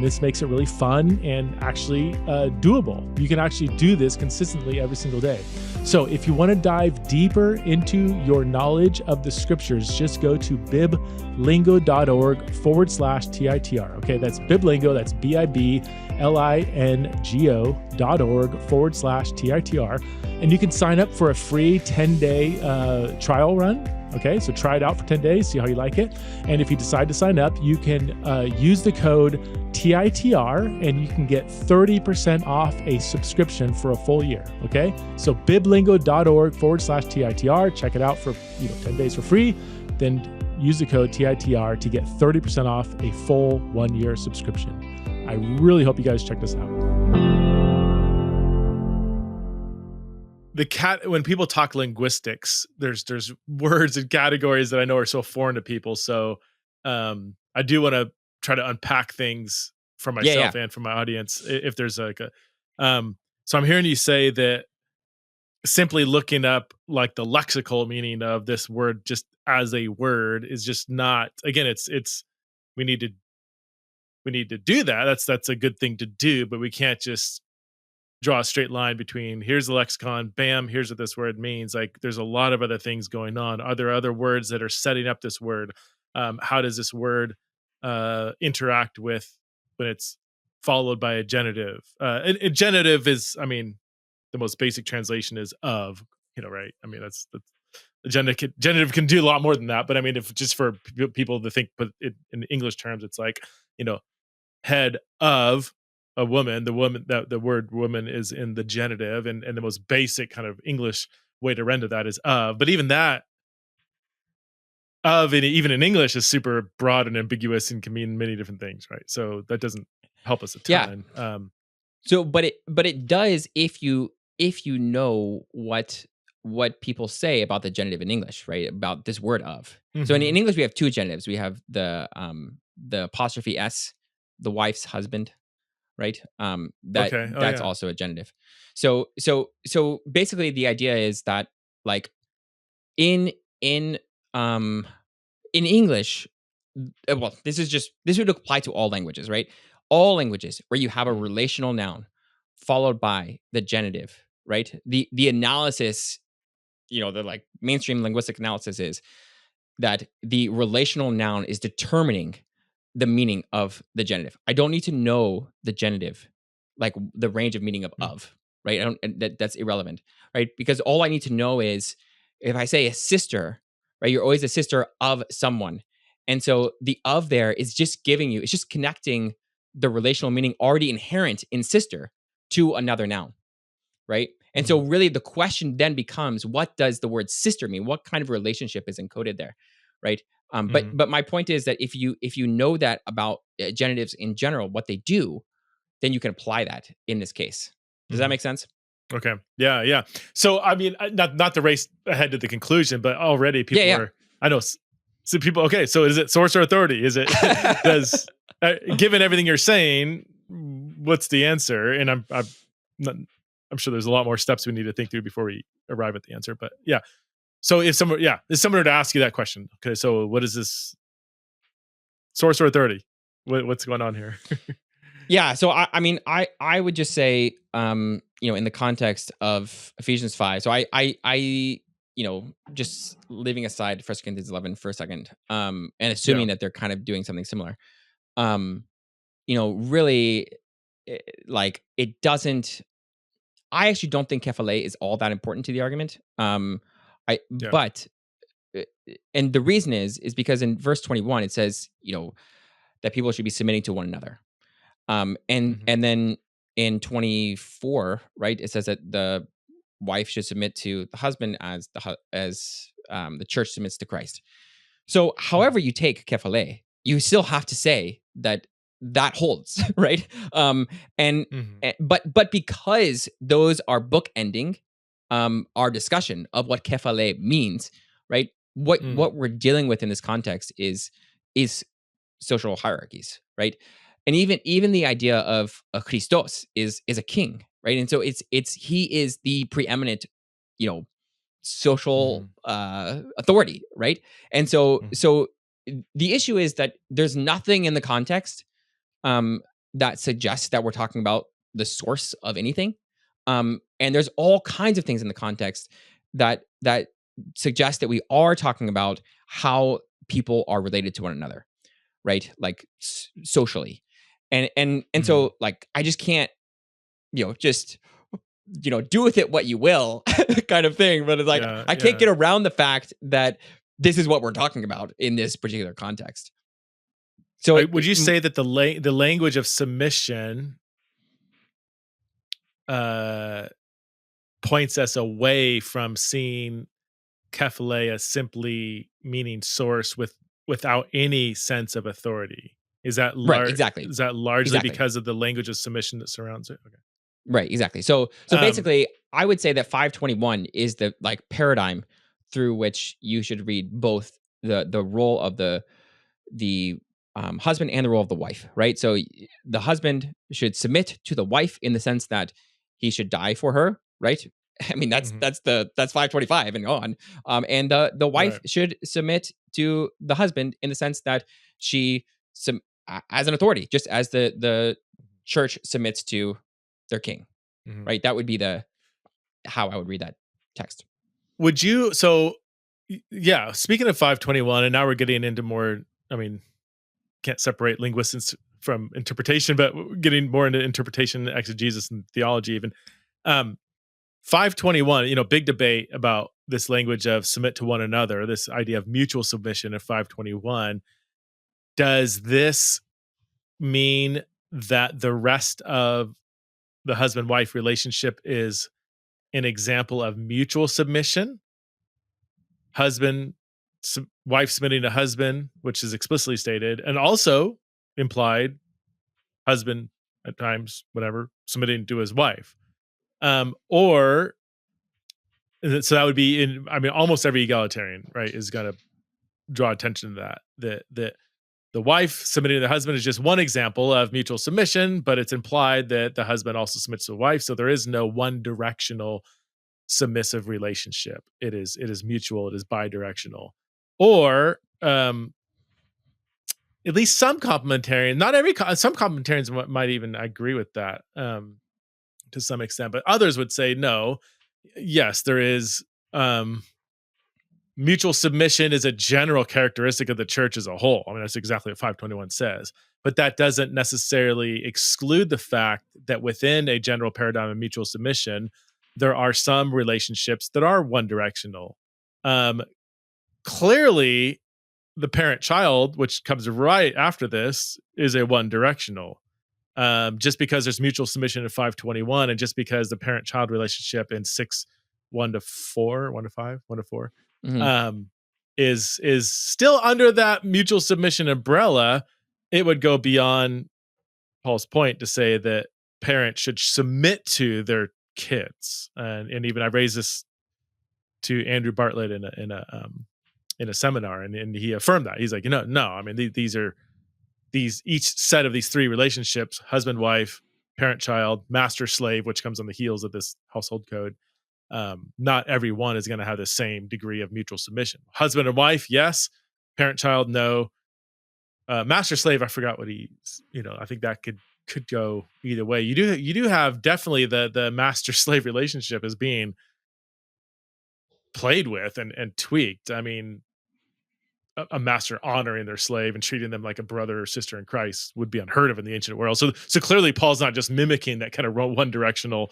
This makes it really fun and actually doable. You can actually do this consistently every single day. So if you want to dive deeper into your knowledge of the scriptures, just go to biblingo.org/TITR. Okay, that's Biblingo, that's BIBLINGO.org/TITR. And you can sign up for a free 10-day trial run. Okay, so try it out for 10 days, see how you like it. And if you decide to sign up, you can use the code TITR, and you can get 30% off a subscription for a full year. Okay, so biblingo.org/TITR. Check it out for 10 days for free. Then use the code TITR to get 30% off a full 1 year subscription. I really hope you guys check this out. When people talk linguistics, there's words and categories that I know are so foreign to people. So I do want to try to unpack things for myself and for my audience. If there's so I'm hearing you say that simply looking up like the lexical meaning of this word just as a word is just not, again, it's we need to do that. That's a good thing to do, but we can't just draw a straight line between here's the lexicon, bam, here's what this word means. Like there's a lot of other things going on. Are there other words that are setting up this word? How does this word interact with when it's followed by a genitive? A genitive is, the most basic translation is of, right? That's the genitive can do a lot more than that. But if just for people to think, but in English terms, it's like, head of a woman, the word woman is in the genitive, and the most basic kind of English way to render that is of. But even that of, even in English, is super broad and ambiguous and can mean many different things, right? So that doesn't help us a ton. But it does if you know what people say about the genitive in English, right? About this word of. Mm-hmm. So in English we have two genitives. We have the apostrophe s, the wife's husband, right? That's also a genitive. So basically the idea is that like in English, well, this would apply to all languages, right? All languages where you have a relational noun followed by the genitive, right? The analysis, the like mainstream linguistic analysis is that the relational noun is determining the meaning of the genitive. I don't need to know the genitive, like the range of meaning of, right? That's irrelevant, right? Because all I need to know is if I say a sister, right? You're always a sister of someone. And so the of there is just it's just connecting the relational meaning already inherent in sister to another noun, right? And so really the question then becomes, what does the word sister mean? What kind of relationship is encoded there, right? But my point is that if you know that about genitives in general, what they do, then you can apply that in this case. Does that make sense? Okay. Yeah. So not to race ahead to the conclusion, but already people are, I know. So people, okay. So is it source or authority? Is it given everything you're saying, what's the answer? And I'm sure there's a lot more steps we need to think through before we arrive at the answer. But yeah. So if someone were to ask you that question, okay, so what is this, source or authority? What's going on here? Yeah. So I would just say, in the context of Ephesians 5. So I just leaving aside 1 Corinthians 11 for a second, and assuming that they're kind of doing something similar, really, like it doesn't. I actually don't think kephale is all that important to the argument. But and the reason is because in verse 21 it says, that people should be submitting to one another. And then in 24, right, it says that the wife should submit to the husband as the church submits to Christ. So however you take kephale, you still have to say that holds, right? But because those are bookending our discussion of what kephale means, right? What we're dealing with in this context is social hierarchies, right? And even the idea of Christos is a king, right? And so he is the preeminent, social authority, right? And so the issue is that there's nothing in the context that suggests that we're talking about the source of anything, and there's all kinds of things in the context that suggest that we are talking about how people are related to one another, right? Like socially. And so like I just can't just do with it what you will kind of thing, but it's like I can't get around the fact that this is what we're talking about in this particular context. So would you say that the language of submission points us away from seeing kephale as simply meaning source without any sense of authority? Is that right, exactly. Is that largely Exactly. because of the language of submission that surrounds it? Okay. Right, exactly. So basically, I would say that 521 is the like paradigm through which you should read both the role of the husband and the role of the wife, right? So the husband should submit to the wife in the sense that he should die for her, right? I mean, that's 525 and on. And the wife Right. should submit to the husband in the sense that she as an authority, just as the church submits to their king, right? That would be how I would read that text. Would you? So, yeah. Speaking of 521, and now we're getting into more. I mean, can't separate linguistics from interpretation, but getting more into interpretation, exegesis, and theology. Even 521. Big debate about this language of submit to one another. This idea of mutual submission of 521. Does this mean that the rest of the husband-wife relationship is an example of mutual submission? Wife submitting to husband, which is explicitly stated, and also implied husband at times, whatever, submitting to his wife. Or so that would be almost every egalitarian, right, is going to draw attention to that. The wife submitting to the husband is just one example of mutual submission, but it's implied that the husband also submits to the wife. So there is no one directional submissive relationship. It is mutual. It is bidirectional. Or at least some complementarian, not every, some complementarians might even agree with that to some extent, but others would say no. Yes, there is mutual submission is a general characteristic of the church as a whole. I mean, that's exactly what 521 says. But that doesn't necessarily exclude the fact that within a general paradigm of mutual submission, there are some relationships that are one directional. Clearly, the parent-child, which comes right after this, is a one directional. Just because there's mutual submission in 521, and just because the parent-child relationship in 1 to 4, 1 to 5, 1 to 4, is still under that mutual submission umbrella, it would go beyond Paul's point to say that parents should submit to their kids. And even I raised this to Andrew Bartlett in a seminar, and he affirmed that. He's like, no, I mean, each set of these three relationships, husband, wife, parent, child, master, slave, which comes on the heels of this household code. Not everyone is going to have the same degree of mutual submission. Husband and wife, yes. Parent, child, no. Master, slave, I forgot what I think that could go either way. You do have definitely the master slave relationship as being played with and tweaked. I mean, a master honoring their slave and treating them like a brother or sister in Christ would be unheard of in the ancient world. So clearly Paul's not just mimicking that kind of one directional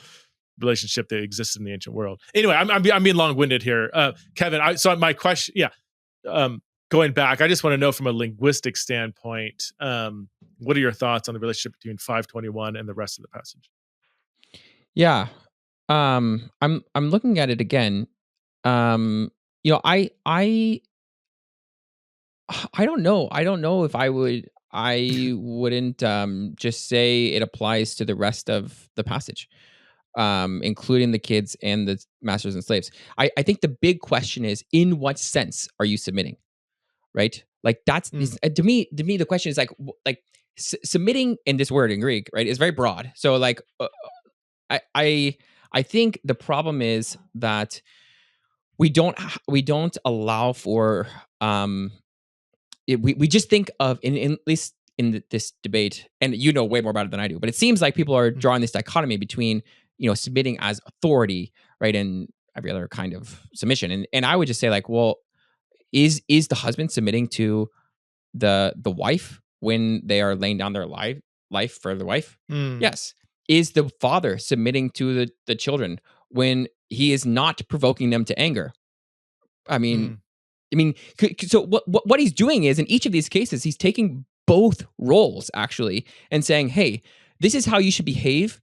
relationship that existed in the ancient world. Anyway, I'm being long-winded here. Kevin, so my question, going back, I just want to know from a linguistic standpoint, what are your thoughts on the relationship between 521 and the rest of the passage? Yeah. I'm looking at it again. I don't know. I don't know if I wouldn't just say it applies to the rest of the passage, including the kids and the masters and slaves. I think the big question is, in what sense are you submitting? Right? Like that's to me, the question is like submitting in this word in Greek, right, is very broad. So like I think the problem is that we don't allow for we just think of in at least in this debate, and you know way more about it than I do, but it seems like people are drawing this dichotomy between submitting as authority, right, and every other kind of submission. And I would just say like, well, is the husband submitting to the wife when they are laying down their life for the wife? Yes. Is the father submitting to the children when he is not provoking them to anger? I mean, so what he's doing is, in each of these cases, he's taking both roles actually, and saying, hey, this is how you should behave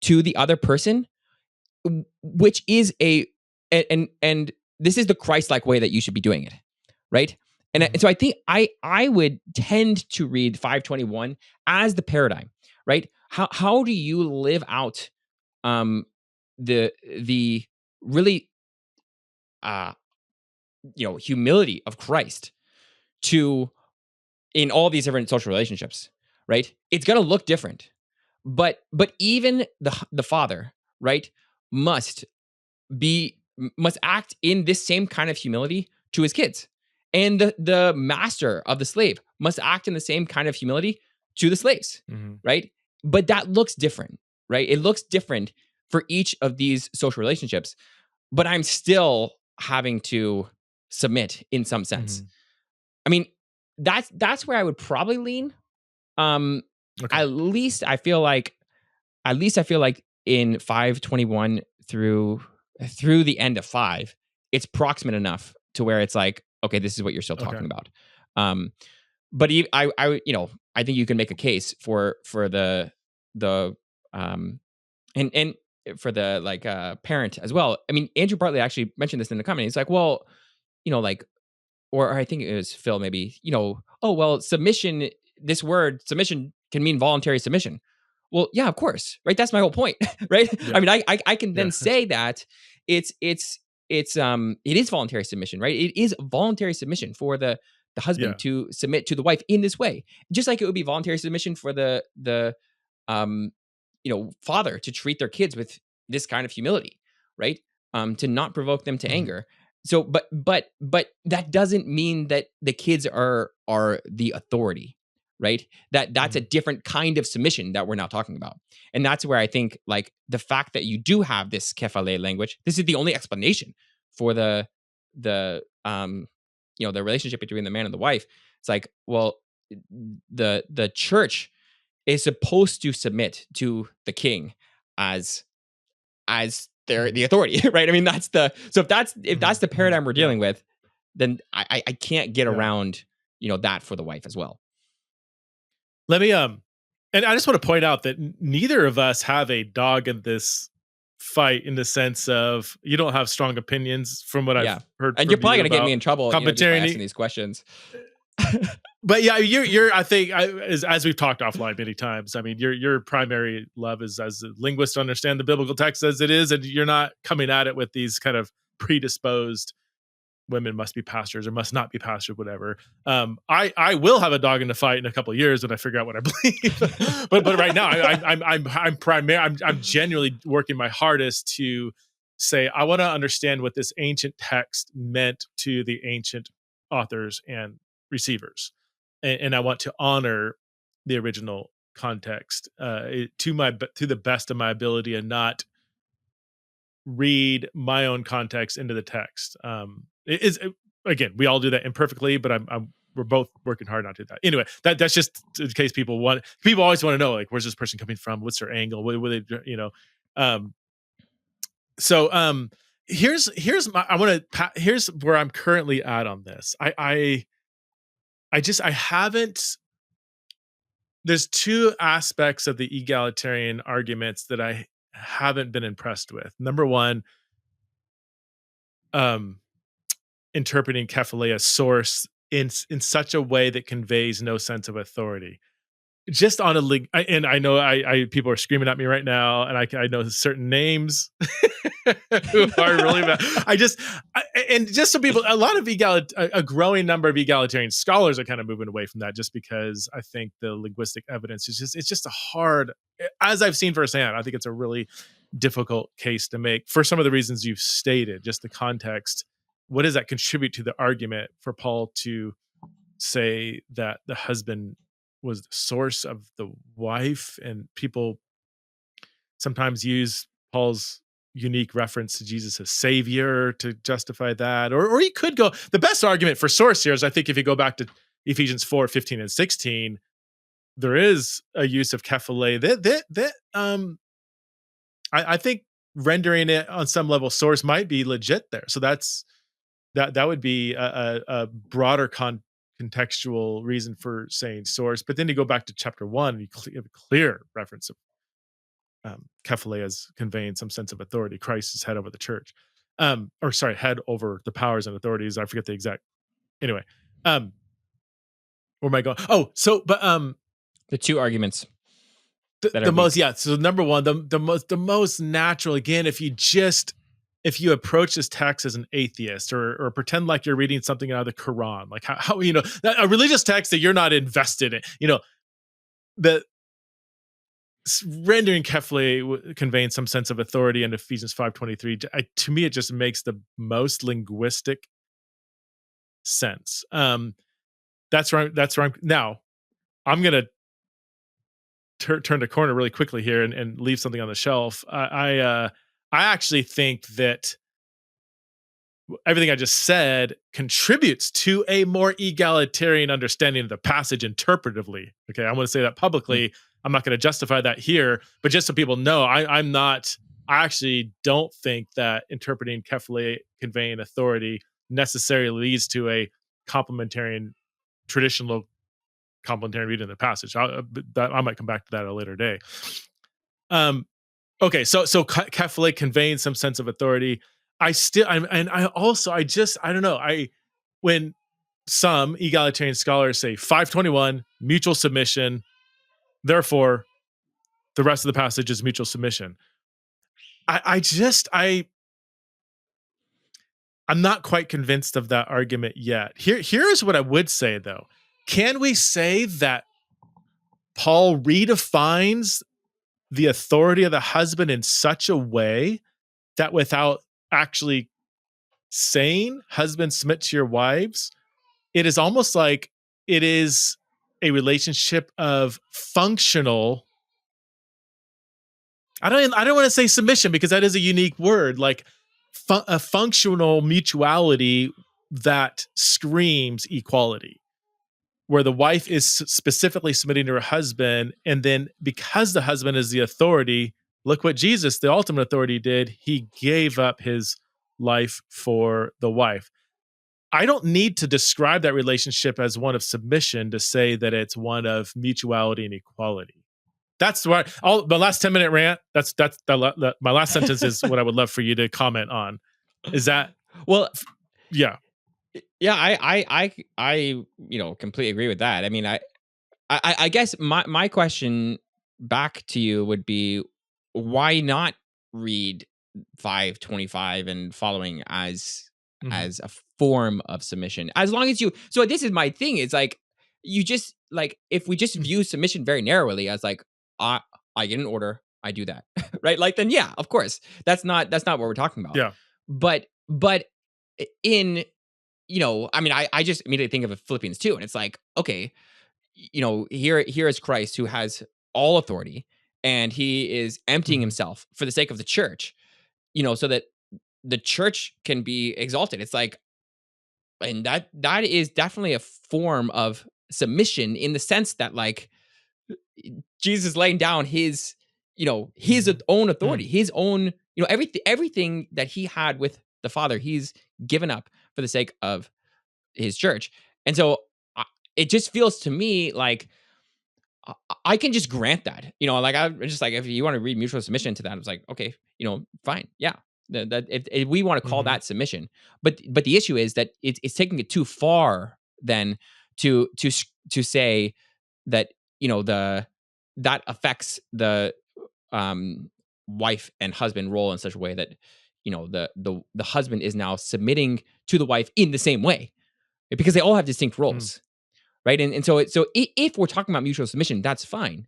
to the other person, which is and this is the Christ-like way that you should be doing it, right? And so I think I would tend to read 521 as the paradigm, right? How do you live out the really humility of Christ in all these different social relationships, right? It's going to look different, but even the father, right, must act in this same kind of humility to his kids, and the master of the slave must act in the same kind of humility to the slaves, right? But that looks different, right? It looks different for each of these social relationships, but I'm still having to submit in some sense. I mean, that's where I would probably lean. Okay. At least I feel like in 521 through the end of 5, it's proximate enough to where it's like, okay, this is what you're still talking about. But I think you can make a case for the and for the parent as well. I mean, Andrew Bartley actually mentioned this in the comment. He's like, well, or I think it was Phil, maybe, oh, well, submission, this word submission can mean voluntary submission. Well, yeah, of course, right? That's my whole point, right? Yeah. I mean, I can then say that it is voluntary submission, right? It is voluntary submission for the husband to submit to the wife in this way, just like it would be voluntary submission for the father to treat their kids with this kind of humility, right? To not provoke them to anger. So, but that doesn't mean that the kids are the authority, right? That's a different kind of submission that we're now talking about. And that's where I think, like, the fact that you do have this kephale language, this is the only explanation for the relationship between the man and the wife. It's like, well, the church is supposed to submit to the king as they're the authority, right? I mean, if that's the paradigm we're dealing with, then I can't get around, that for the wife as well. Let me and I just want to point out that neither of us have a dog in this fight, in the sense of, you don't have strong opinions from what I've heard. And you're probably going to get me in trouble just by asking these questions. But yeah, you're I think, as we've talked offline many times, I mean, your primary love is as a linguist to understand the biblical text as it is, and you're not coming at it with these kind of predisposed women must be pastors or must not be pastors, whatever. I will have a dog in the fight in a couple of years when I figure out what I believe. but right now, I'm genuinely working my hardest to say, I want to understand what this ancient text meant to the ancient authors and receivers, and I want to honor the original context to the best of my ability, and not read my own context into the text. Again, we all do that imperfectly, but we're both working hard not to do that. Anyway, that's just in case people always want to know, like, where's this person coming from? What's their angle? What they, here's where I'm currently at on this. I haven't, there's two aspects of the egalitarian arguments that I haven't been impressed with. Number one, interpreting kephale as source in such a way that conveys no sense of authority. Just on and I know people are screaming at me right now, and I know certain names who are really bad. And just so people, a lot of a growing number of egalitarian scholars are kind of moving away from that, just because I think the linguistic evidence it's just a hard, as I've seen firsthand, I think it's a really difficult case to make for some of the reasons you've stated, just the context. What does that contribute to the argument for Paul to say that the husband was the source of the wife? And people sometimes use Paul's unique reference to Jesus as savior to justify that. Or you could go, the best argument for source here is, I think, if you go back to Ephesians 4:15 and 16, there is a use of kephale that I think rendering it on some level source might be legit there. So that would be a broader contextual reason for saying source. But then you go back to chapter 1, and you have a clear reference of kephale as conveying some sense of authority. Christ is head over the church, head over the powers and authorities. I forget the exact. Anyway, where am I going? Oh, so the two arguments. The most, yeah. So number one, the most natural, again, if you approach this text as an atheist or pretend like you're reading something out of the Quran, like how a religious text that you're not invested in, the rendering kephale conveying some sense of authority in Ephesians 5:23, to me, it just makes the most linguistic sense. That's where I'm now. I'm gonna turn the corner really quickly here and leave something on the shelf. I actually think that everything I just said contributes to a more egalitarian understanding of the passage interpretively. Okay, I want to say that publicly. I'm not going to justify that here, but just so people know, I actually don't think that interpreting kephale conveying authority necessarily leads to a traditional complementary reading of the passage. I might come back to that at a later day. Okay, so kephale conveying some sense of authority. When some egalitarian scholars say 5:21 mutual submission, therefore the rest of the passage is mutual submission. I'm not quite convinced of that argument yet. Here's what I would say though. Can we say that Paul redefines the authority of the husband in such a way that without actually saying, husbands submit to your wives, it is almost like it is a relationship of functional. I don't want to say submission because that is a unique word, like a functional mutuality that screams equality, where the wife is specifically submitting to her husband. And then because the husband is the authority, look what Jesus, the ultimate authority, did. He gave up his life for the wife. I don't need to describe that relationship as one of submission to say that it's one of mutuality and equality. That's why my last 10-minute rant. That's my last sentence is what I would love for you to comment on. Is that yeah. Yeah, I completely agree with that. I mean, I guess my question back to you would be, why not read 5:25 and following as a form of submission? As long as so this is my thing. It's like you just like if we just view submission very narrowly as like I get an order, I do that, right? Like then yeah, of course that's not what we're talking about. Yeah, but in I mean, I just immediately think of Philippians 2, and it's like, okay, here is Christ who has all authority, and he is emptying himself for the sake of the church, so that the church can be exalted. It's like, and that is definitely a form of submission in the sense that like Jesus laying down his own authority, his own, everything that he had with the Father, he's given up for the sake of his church. And so it just feels to me like I can just grant that, like I'm just like, if you want to read mutual submission to that, it's like, okay, fine. Yeah. That if we want to call that submission, but the issue is that it's taking it too far then to say that, that affects the wife and husband role in such a way that, the husband is now submitting to the wife in the same way, because they all have distinct roles, right? And so if we're talking about mutual submission, that's fine.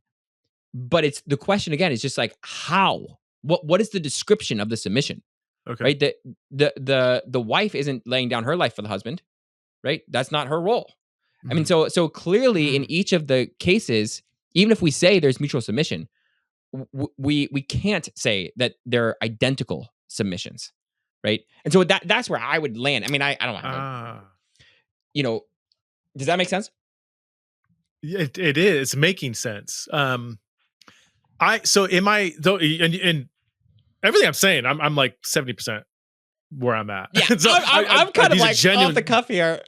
But it's the question again is just like how? What is the description of the submission? Okay. Right? The wife isn't laying down her life for the husband, right? That's not her role. I mean, so clearly in each of the cases, even if we say there's mutual submission, we can't say that they're identical submissions, right? And so that's where I would land. I mean, I don't know. Does that make sense? It is. It's making sense. Am I though? And everything I'm saying, I'm like 70% where I'm at. Yeah, so I'm kind of like off the cuff here.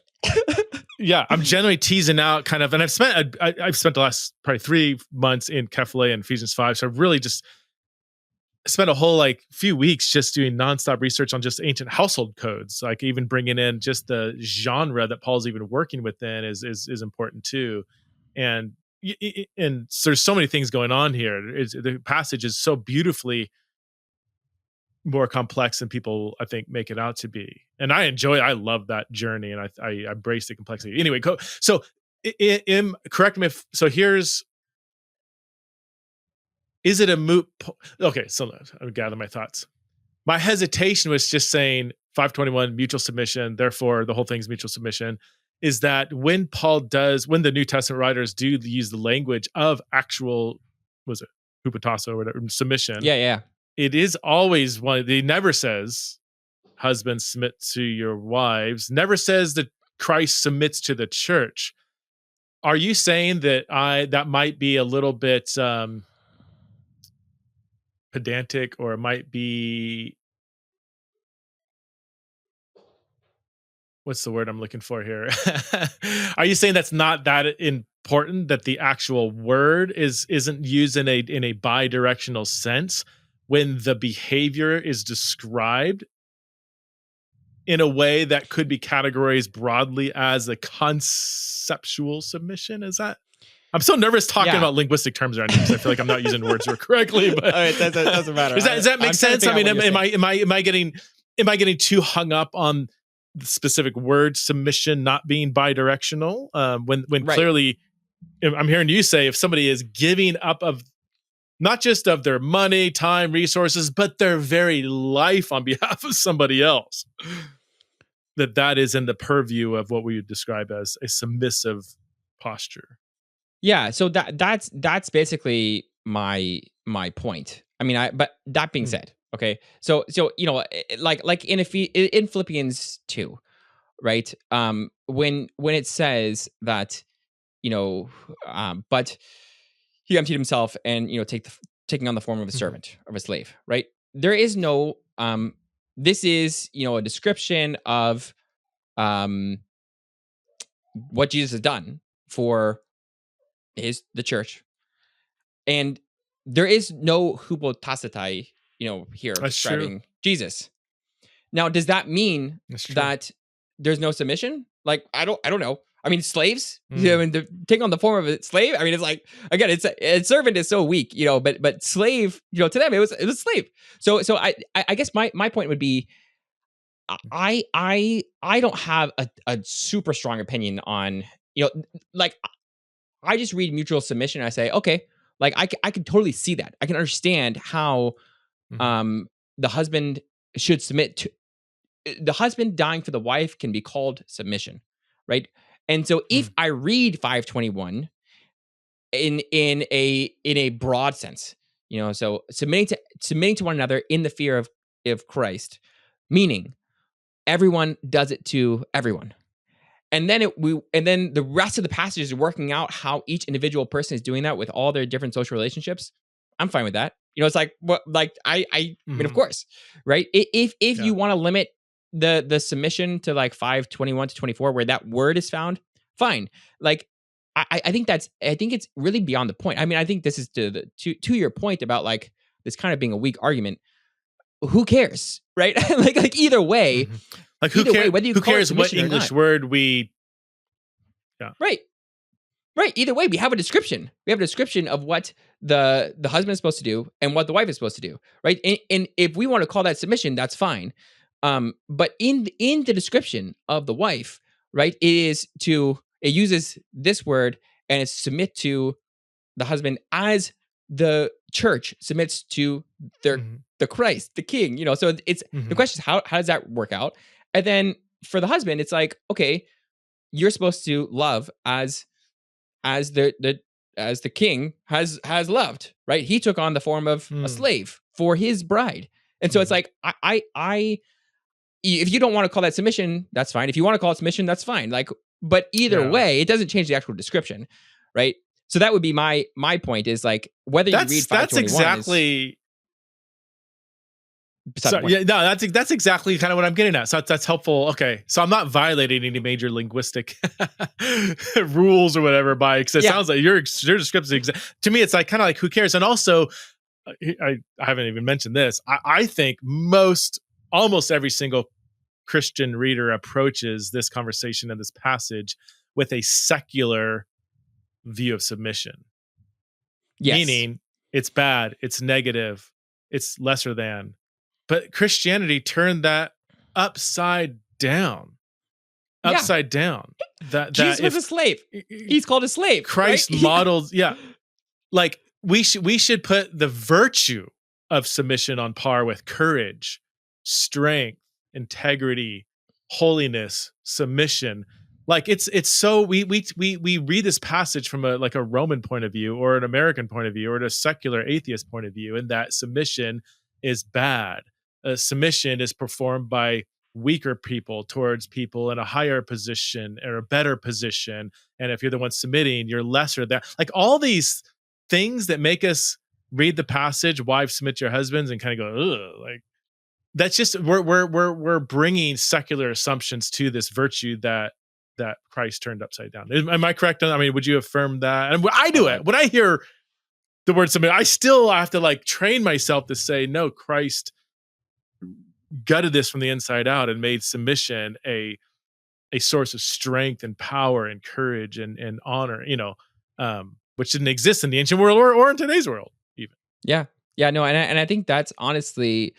Yeah, I'm generally teasing out kind of, and I've spent the last probably 3 months in kephale and Ephesians 5, so I've really just spent a whole few weeks just doing nonstop research on just ancient household codes, like even bringing in just the genre that Paul's even working within is important too, and so there's so many things going on here. The passage is so beautifully more complex than people I think make it out to be, and I love that journey, and I embrace the complexity. Anyway, so correct me if so. Is it a moot? Okay, so I'll gather my thoughts. My hesitation was just saying 521 mutual submission. Therefore, the whole thing's mutual submission. Is that when the New Testament writers do use the language of actual, was it hupotasso or whatever, submission? Yeah. It is always they never says, husbands submit to your wives, never says that Christ submits to the church. Are you saying that that might be a little bit pedantic, or it might be, what's the word I'm looking for here? Are you saying that's not that important, that the actual word isn't used in a bi-directional sense when the behavior is described in a way that could be categorized broadly as a conceptual submission? Is that? I'm so nervous talking about linguistic terms around here because I feel like I'm not using words correctly. But it doesn't matter. Does that make sense? I mean, am I getting too hung up on the specific word submission not being bi-directional? When clearly, I'm hearing you say if somebody is giving up of not just of their money, time, resources, but their very life on behalf of somebody else, that is in the purview of what we would describe as a submissive posture. Yeah, so that's basically my point. I mean, but that being said, okay, so like in Philippians 2, right? When it says that, but he emptied himself and taking on the form of a servant, of a slave, right? There is no this is a description of what Jesus has done for the church, and there is no hupotassitai here describing Jesus. Now, does that mean that there's no submission? Like, I don't know. I mean, slaves, I mean, they're taking on the form of a slave. I mean, it's like, again, a servant is so weak, but slave, to them it was slave. So I guess my point would be, I don't have a super strong opinion on, like, I just read mutual submission and I say, okay, like I can totally see that. I can understand how the husband should submit to the husband. Dying for the wife can be called submission, right? And so if I read 521 in a broad sense, so submitting to one another in the fear of Christ, meaning everyone does it to everyone. And then the rest of the passage is working out how each individual person is doing that with all their different social relationships. I'm fine with that. It's like, what, like I mean, of course, right? If you want to limit the submission to like 5:21 to 24, where that word is found, fine. Like I think it's really beyond the point. I mean, I think this is to your point about like this kind of being a weak argument. Who cares, right? like either way. Like who cares what English word we? Yeah. Right. Either way, we have a description. We have a description of what the husband is supposed to do and what the wife is supposed to do. Right. And if we want to call that submission, that's fine. But in the description of the wife, right, it uses this word and it's submit to the husband as the church submits to the Christ, the King. So it's the question is how does that work out? And then for the husband, it's like, okay, you're supposed to love as the king has loved, right? He took on the form of a slave for his bride. And so it's like, I if you don't want to call that submission, that's fine. If you want to call it submission, that's fine. Like, but either way, it doesn't change the actual description, right? So that would be my point is like, whether you read 521 that's exactly beside So the point. yeah, no, that's exactly kind of what I'm getting at. So that's helpful. Okay, so I'm not violating any major linguistic rules or whatever by because it Yeah. sounds like your description. To me, it's like kind of like who cares? And also, I haven't even mentioned this. I think almost every single Christian reader approaches this conversation and this passage with a secular view of submission, Yes. meaning it's bad, it's negative, it's lesser than. But Christianity turned that upside down. Upside down. That Jesus was if a slave. He's called a slave. Christ right? modeled, like we should put the virtue of submission on par with courage, strength, integrity, holiness, submission. Like it's so we read this passage from a Roman point of view or an American point of view or a secular atheist point of view, and that submission is bad. Submission is performed by weaker people towards people in a higher position or a better position, and if you're the one submitting, you're lesser than. Like all these things that make us read the passage, "Wives, submit to your husbands," and kind of go, ugh, like that's just we're bringing secular assumptions to this virtue that Christ turned upside down. Am I correct? I mean, would you affirm that? And I do it when I hear the word submit. I still have to like train myself to say, no, Christ gutted this from the inside out and made submission a source of strength and power and courage and honor, which didn't exist in the ancient world or in today's world even. Yeah. No, and I think that's honestly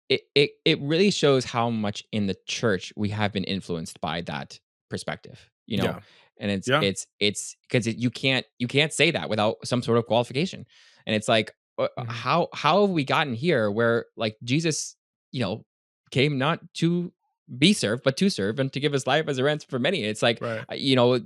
it really shows how much in the church we have been influenced by that perspective, Yeah. and it's because you can't say that without some sort of qualification, and it's like how have we gotten here where like Jesus came not to be served but to serve and to give his life as a ransom for many. It's like Right.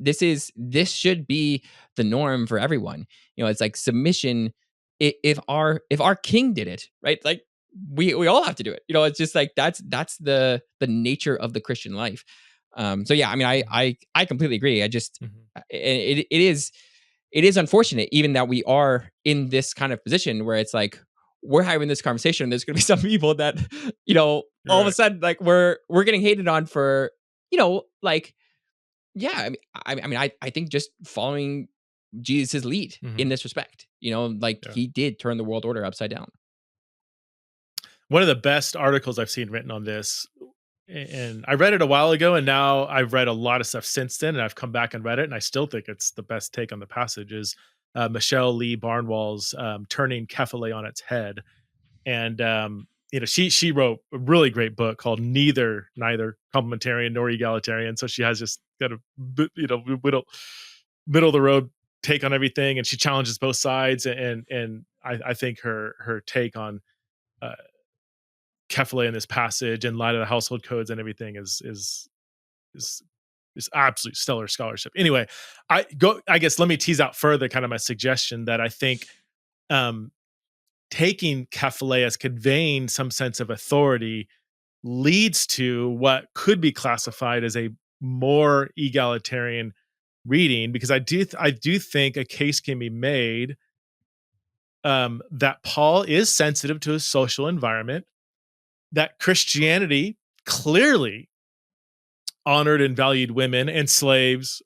This should be the norm for everyone. It's like submission. If our king did it, right, like we all have to do it. It's just like that's the nature of the Christian life. So yeah, I mean, I completely agree. I just it is unfortunate even that we are in this kind of position where it's like we're having this conversation and there's going to be some people that all of a sudden like we're getting hated on for like yeah. I think just following Jesus' lead in this respect, he did turn the world order upside down. One of the best articles I've seen written on this, and I read it a while ago, and now I've read a lot of stuff since then, and I've come back and read it, and I still think it's the best take on the passage, is Michelle Lee Barnwell's Turning Kephale on Its Head. And she wrote a really great book called Neither Complementarian Nor Egalitarian. So she has just got a middle of the road take on everything, and she challenges both sides. And I think her take on kephale in this passage in light of the household codes and everything is absolute stellar scholarship. Anyway, I guess let me tease out further kind of my suggestion that I think taking kephale as conveying some sense of authority leads to what could be classified as a more egalitarian reading, because I do think a case can be made that Paul is sensitive to his social environment, that Christianity clearly honored and valued women and slaves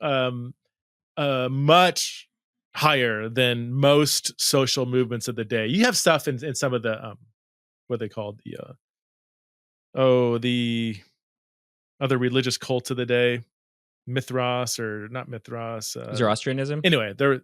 much higher than most social movements of the day. You have stuff in some of the what are they called, the other religious cults of the day, Mithras or not Mithras, Zoroastrianism. Anyway, no,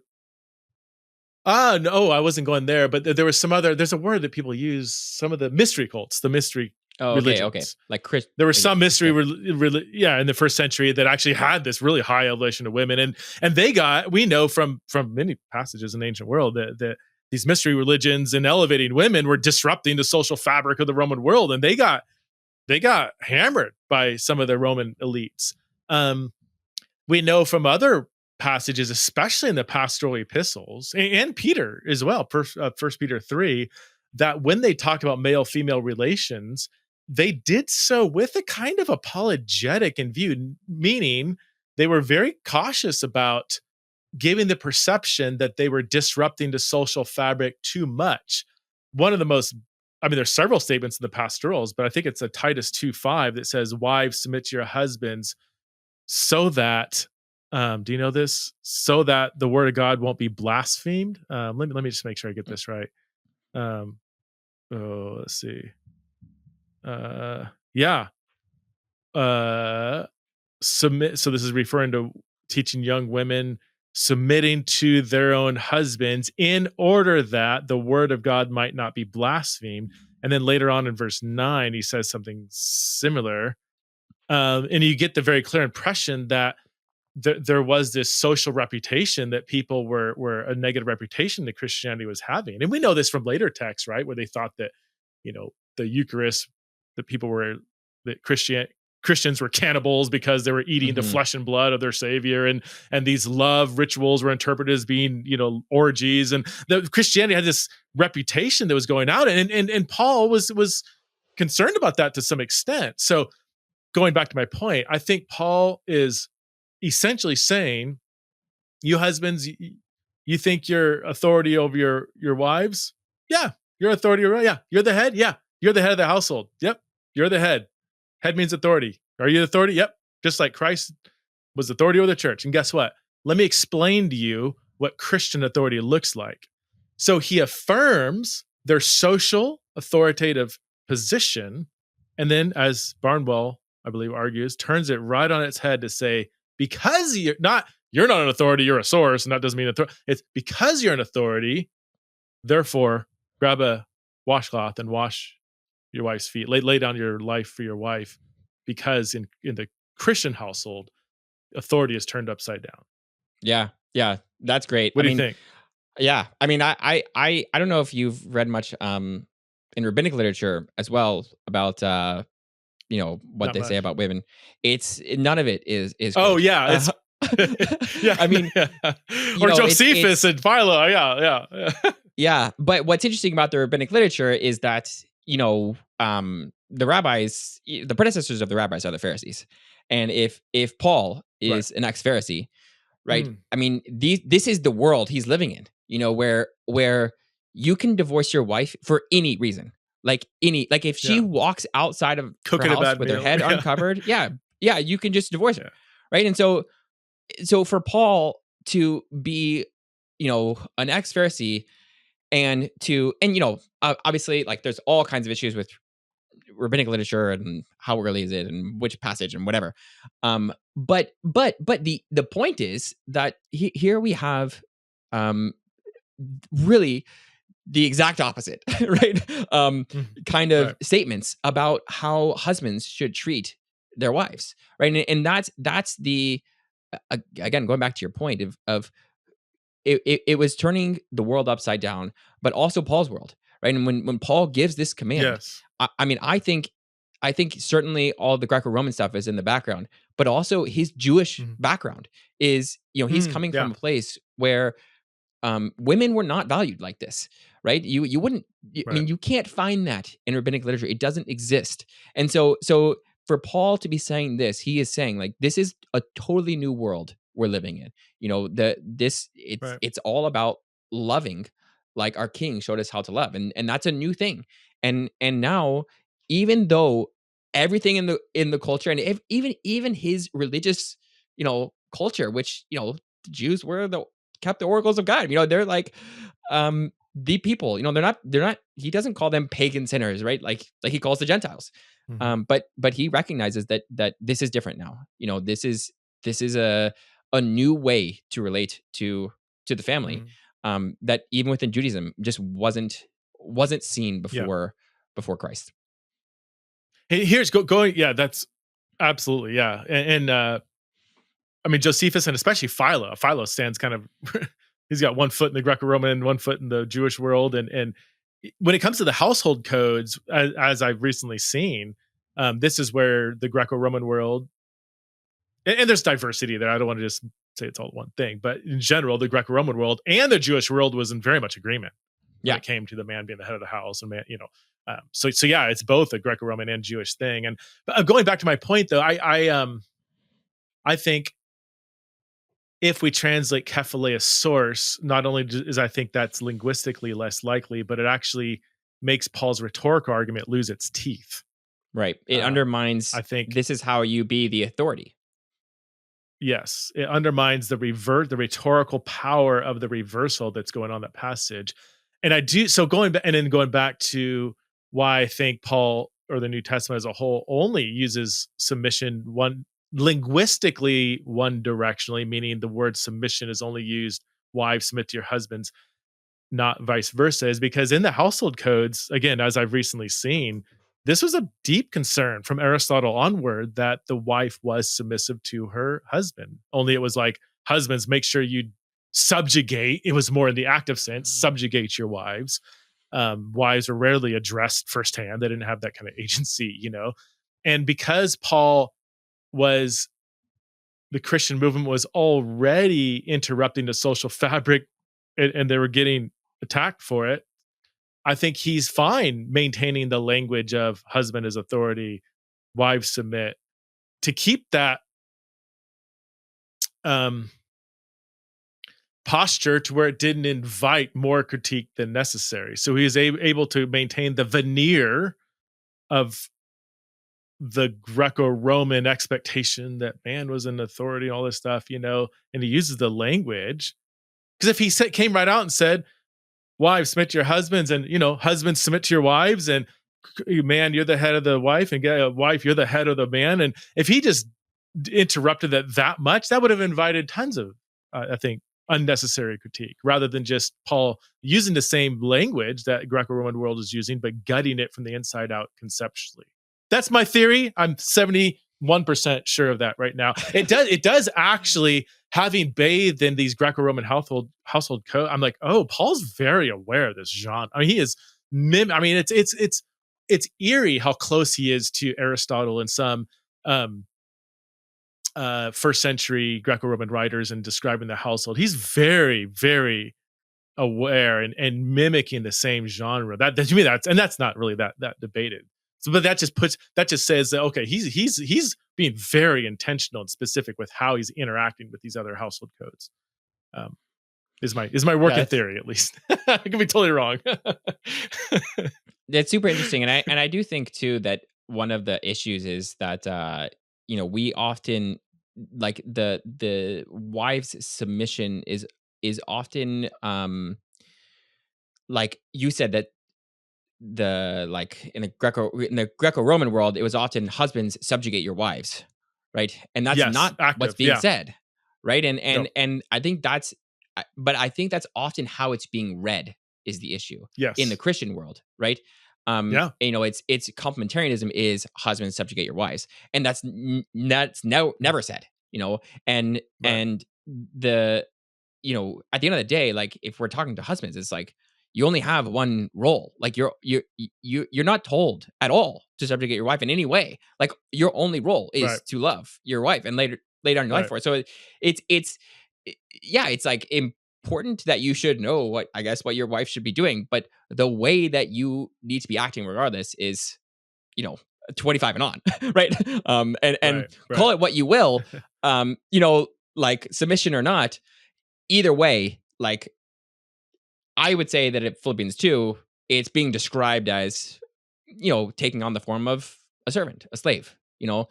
I wasn't going there, but there was some other. There's a word that people use. Some of the mystery cults, the mystery religions. Okay. Like Chris. There were some mystery, in the first century that actually had this really high elevation of women, and they got. We know from many passages in the ancient world that these mystery religions and elevating women were disrupting the social fabric of the Roman world, and they got hammered by some of the Roman elites. We know from other passages, especially in the pastoral epistles and Peter as well, First Peter 3, that when they talk about male-female relations, they did so with a kind of apologetic in view, meaning they were very cautious about giving the perception that they were disrupting the social fabric too much. One of the most I mean, there's several statements in the pastorals, but I think it's a Titus 2:5 that says, "Wives, submit to your husbands, so that." Do you know this? So that the word of God won't be blasphemed. Let me just make sure I get this right. Let's see. Yeah. Submit. So this is referring to teaching young women submitting to their own husbands in order that the word of God might not be blasphemed. And then later on in verse 9, he says something similar. And you get the very clear impression that there was this social reputation that people were a negative reputation that Christianity was having. And we know this from later texts, right? Where they thought that, the Eucharist, that people were, that Christians were cannibals because they were eating the flesh and blood of their Savior, and these love rituals were interpreted as being, orgies, and the Christianity had this reputation that was going out, and Paul was concerned about that to some extent. So going back to my point, I think Paul is essentially saying, you husbands, you think you're authority over your wives? Yeah, you're authority over, yeah, you're the head. Yeah, you're the head of the household. Yep, you're the head. Head means authority. Are you the authority? Yep. Just like Christ was authority over the church. And guess what? Let me explain to you what Christian authority looks like. So he affirms their social authoritative position, and then, as Barnwell, I believe, argues, turns it right on its head to say, because you're not an authority, you're a source, and that doesn't mean authority. It's because you're an authority, therefore, grab a washcloth and wash your wife's feet. Lay down your life for your wife, because in the Christian household, authority is turned upside down. Yeah, that's great. What do you think? Yeah, I mean, I don't know if you've read much in rabbinic literature as well about what Not they say much. about women. It's none of it is Oh good. yeah, it's yeah. I mean, or Josephus and Philo. Yeah. Yeah, but what's interesting about the rabbinic literature is that the rabbis, the predecessors of the rabbis, are the Pharisees, and if Paul is an ex-Pharisee, right? I mean, this is the world he's living in. Where you can divorce your wife for any reason, like if she walks outside of Cooking her a house bad with her meal. head uncovered, you can just divorce her, right? And so for Paul to be, an ex-Pharisee, and obviously, like, there's all kinds of issues with rabbinic literature and how early is it and which passage and whatever. But the point is that here we have really the exact opposite, right? Kind of statements about how husbands should treat their wives, right? And that's the again, going back to your point of it was turning the world upside down, but also Paul's world, right? And when Paul gives this command, I mean, I think certainly all the Greco-Roman stuff is in the background, but also his Jewish background is, he's coming from a place where women were not valued like this, right? You wouldn't. I mean, you can't find that in rabbinic literature. It doesn't exist. And so for Paul to be saying this, he is saying, like, this is a totally new world we're living in. It's all about loving, like our King showed us how to love, and that's a new thing. And now, even though everything in the culture, and even his religious, culture, which the Jews kept the oracles of God. They're like the people. They're not. He doesn't call them pagan sinners, right? Like he calls the Gentiles. But he recognizes that this is different now. This is a new way to relate to the family, that even within Judaism just wasn't seen before Christ. Here's going. Yeah, that's absolutely, yeah. And I mean, Josephus and especially Philo. Philo stands kind of. He's got one foot in the Greco-Roman and one foot in the Jewish world, and when it comes to the household codes, as I've recently seen, this is where the Greco-Roman world, and there's diversity there. I don't want to just say it's all one thing, but in general, the Greco-Roman world and the Jewish world was in very much agreement when it came to the man being the head of the house, and man, so yeah, it's both a Greco-Roman and Jewish thing. And going back to my point, though, I think if we translate kephale as source, not only is I think that's linguistically less likely, but it actually makes Paul's rhetorical argument lose its teeth. Right. It undermines, I think, this is how you be the authority. yes, it undermines the rhetorical power of the reversal that's going on in that passage. And I do, so going back to why I think Paul, or the New Testament as a whole, only uses submission linguistically one directionally, meaning the word submission is only used, wives submit to your husbands, not vice versa, is because in the household codes, again, as I've recently seen, this was a deep concern from Aristotle onward that the wife was submissive to her husband. Only it was like, husbands, make sure you subjugate. It was more in the active sense, subjugate your wives. Wives were rarely addressed firsthand. They didn't have that kind of agency, And because the Christian movement was already interrupting the social fabric, and they were getting attacked for it, I think he's fine maintaining the language of husband is authority, wives submit, to keep that posture to where it didn't invite more critique than necessary. So he is able to maintain the veneer of the Greco-Roman expectation that man was an authority, all this stuff, and he uses the language. Because if he came right out and said, wives submit to your husbands, and husbands submit to your wives, and man, you're the head of the wife, and wife, you're the head of the man, and if he just interrupted that much, that would have invited tons of I think unnecessary critique, rather than just Paul using the same language that Greco-Roman world is using, but gutting it from the inside out conceptually. That's my theory. I'm 71% sure of that right now. It does actually, having bathed in these Greco-Roman household code, I'm like, oh, Paul's very aware of this genre. I mean, he is it's eerie how close he is to Aristotle and some first century Greco-Roman writers in describing the household. He's very, very aware and mimicking the same genre. That to me, that's not really that debated. So, but that just says that, okay, he's being very intentional and specific with how he's interacting with these other household codes. Is my working theory, at least. I could be totally wrong. That's super interesting, and I do think too that one of the issues is that we often, like, the wife's submission is often like you said, that in the Greco-Roman world, it was often husbands subjugate your wives, right? And that's not active, what's being said, right? And No. and I think but I think that's often how it's being read is the issue. Yes. In the Christian world, right? It's complementarianism is husbands subjugate your wives, and that's never said, and Right. and the at the end of the day, like, if we're talking to husbands, it's like, you only have one role. Like, you're not told at all to subjugate your wife in any way. Like, your only role is to love your wife and lay down your life for it. So it's like important that you should know what your wife should be doing, but the way that you need to be acting regardless is 25 and on, right? And call it what you will, like submission or not, either way, like, I would say that at Philippians 2, it's being described as, taking on the form of a servant, a slave, and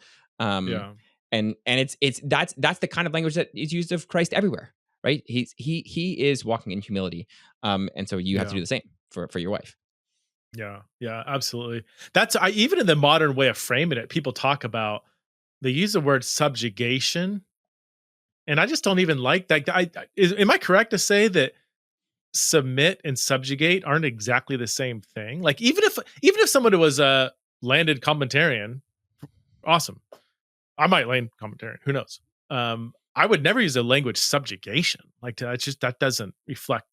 that's the kind of language that is used of Christ everywhere, right? He is walking in humility, and so you have to do the same for your wife. Yeah, absolutely. Even in the modern way of framing it, people talk about, they use the word subjugation, and I just don't even like that. Am I correct to say that submit and subjugate aren't exactly the same thing? Like, even if someone was a landed commentarian, awesome. I might land commentarian, who knows? I would never use the language subjugation. Like, that doesn't reflect.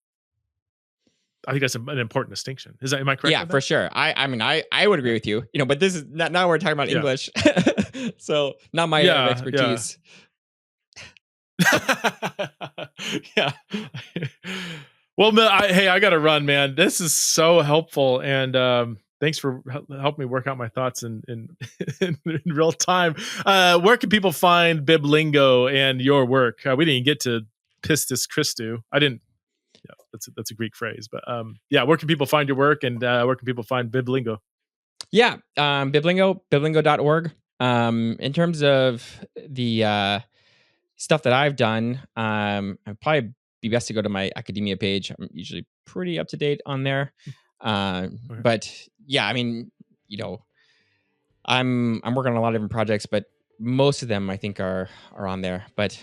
I think that's an important distinction. Am I correct? Yeah, for sure. I would agree with you. But this is not, now we're talking about English, so not my area of expertise. Yeah. Well, I got to run, man. This is so helpful, and thanks for helping me work out my thoughts in real time. Where can people find Biblingo and your work? We didn't get to Pistis Christou. I didn't Yeah, that's a Greek phrase. But yeah, where can people find your work, and where can people find Biblingo? Yeah, biblingo.org. In terms of the stuff that I've done, I'd probably be best to go to my academia page. I'm usually pretty up to date on there. Okay. But yeah, I mean, I'm working on a lot of different projects, but most of them I think are on there. But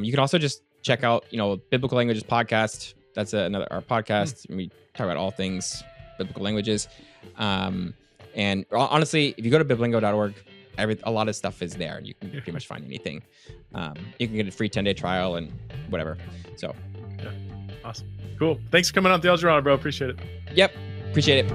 you can also just check out, Biblical Languages podcast. That's our podcast. We talk about all things biblical languages. And honestly, if you go to biblingo.org, a lot of stuff is there, and you can pretty much find anything. You can get a free 10-day trial and whatever. So, yeah, awesome, cool. Thanks for coming on the Algerano, bro. Appreciate it. Yep, appreciate it.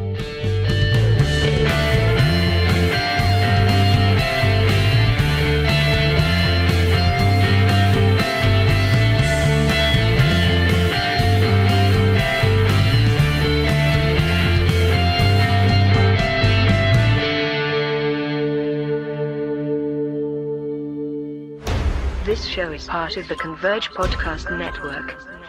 This show is part of the Converge Podcast Network.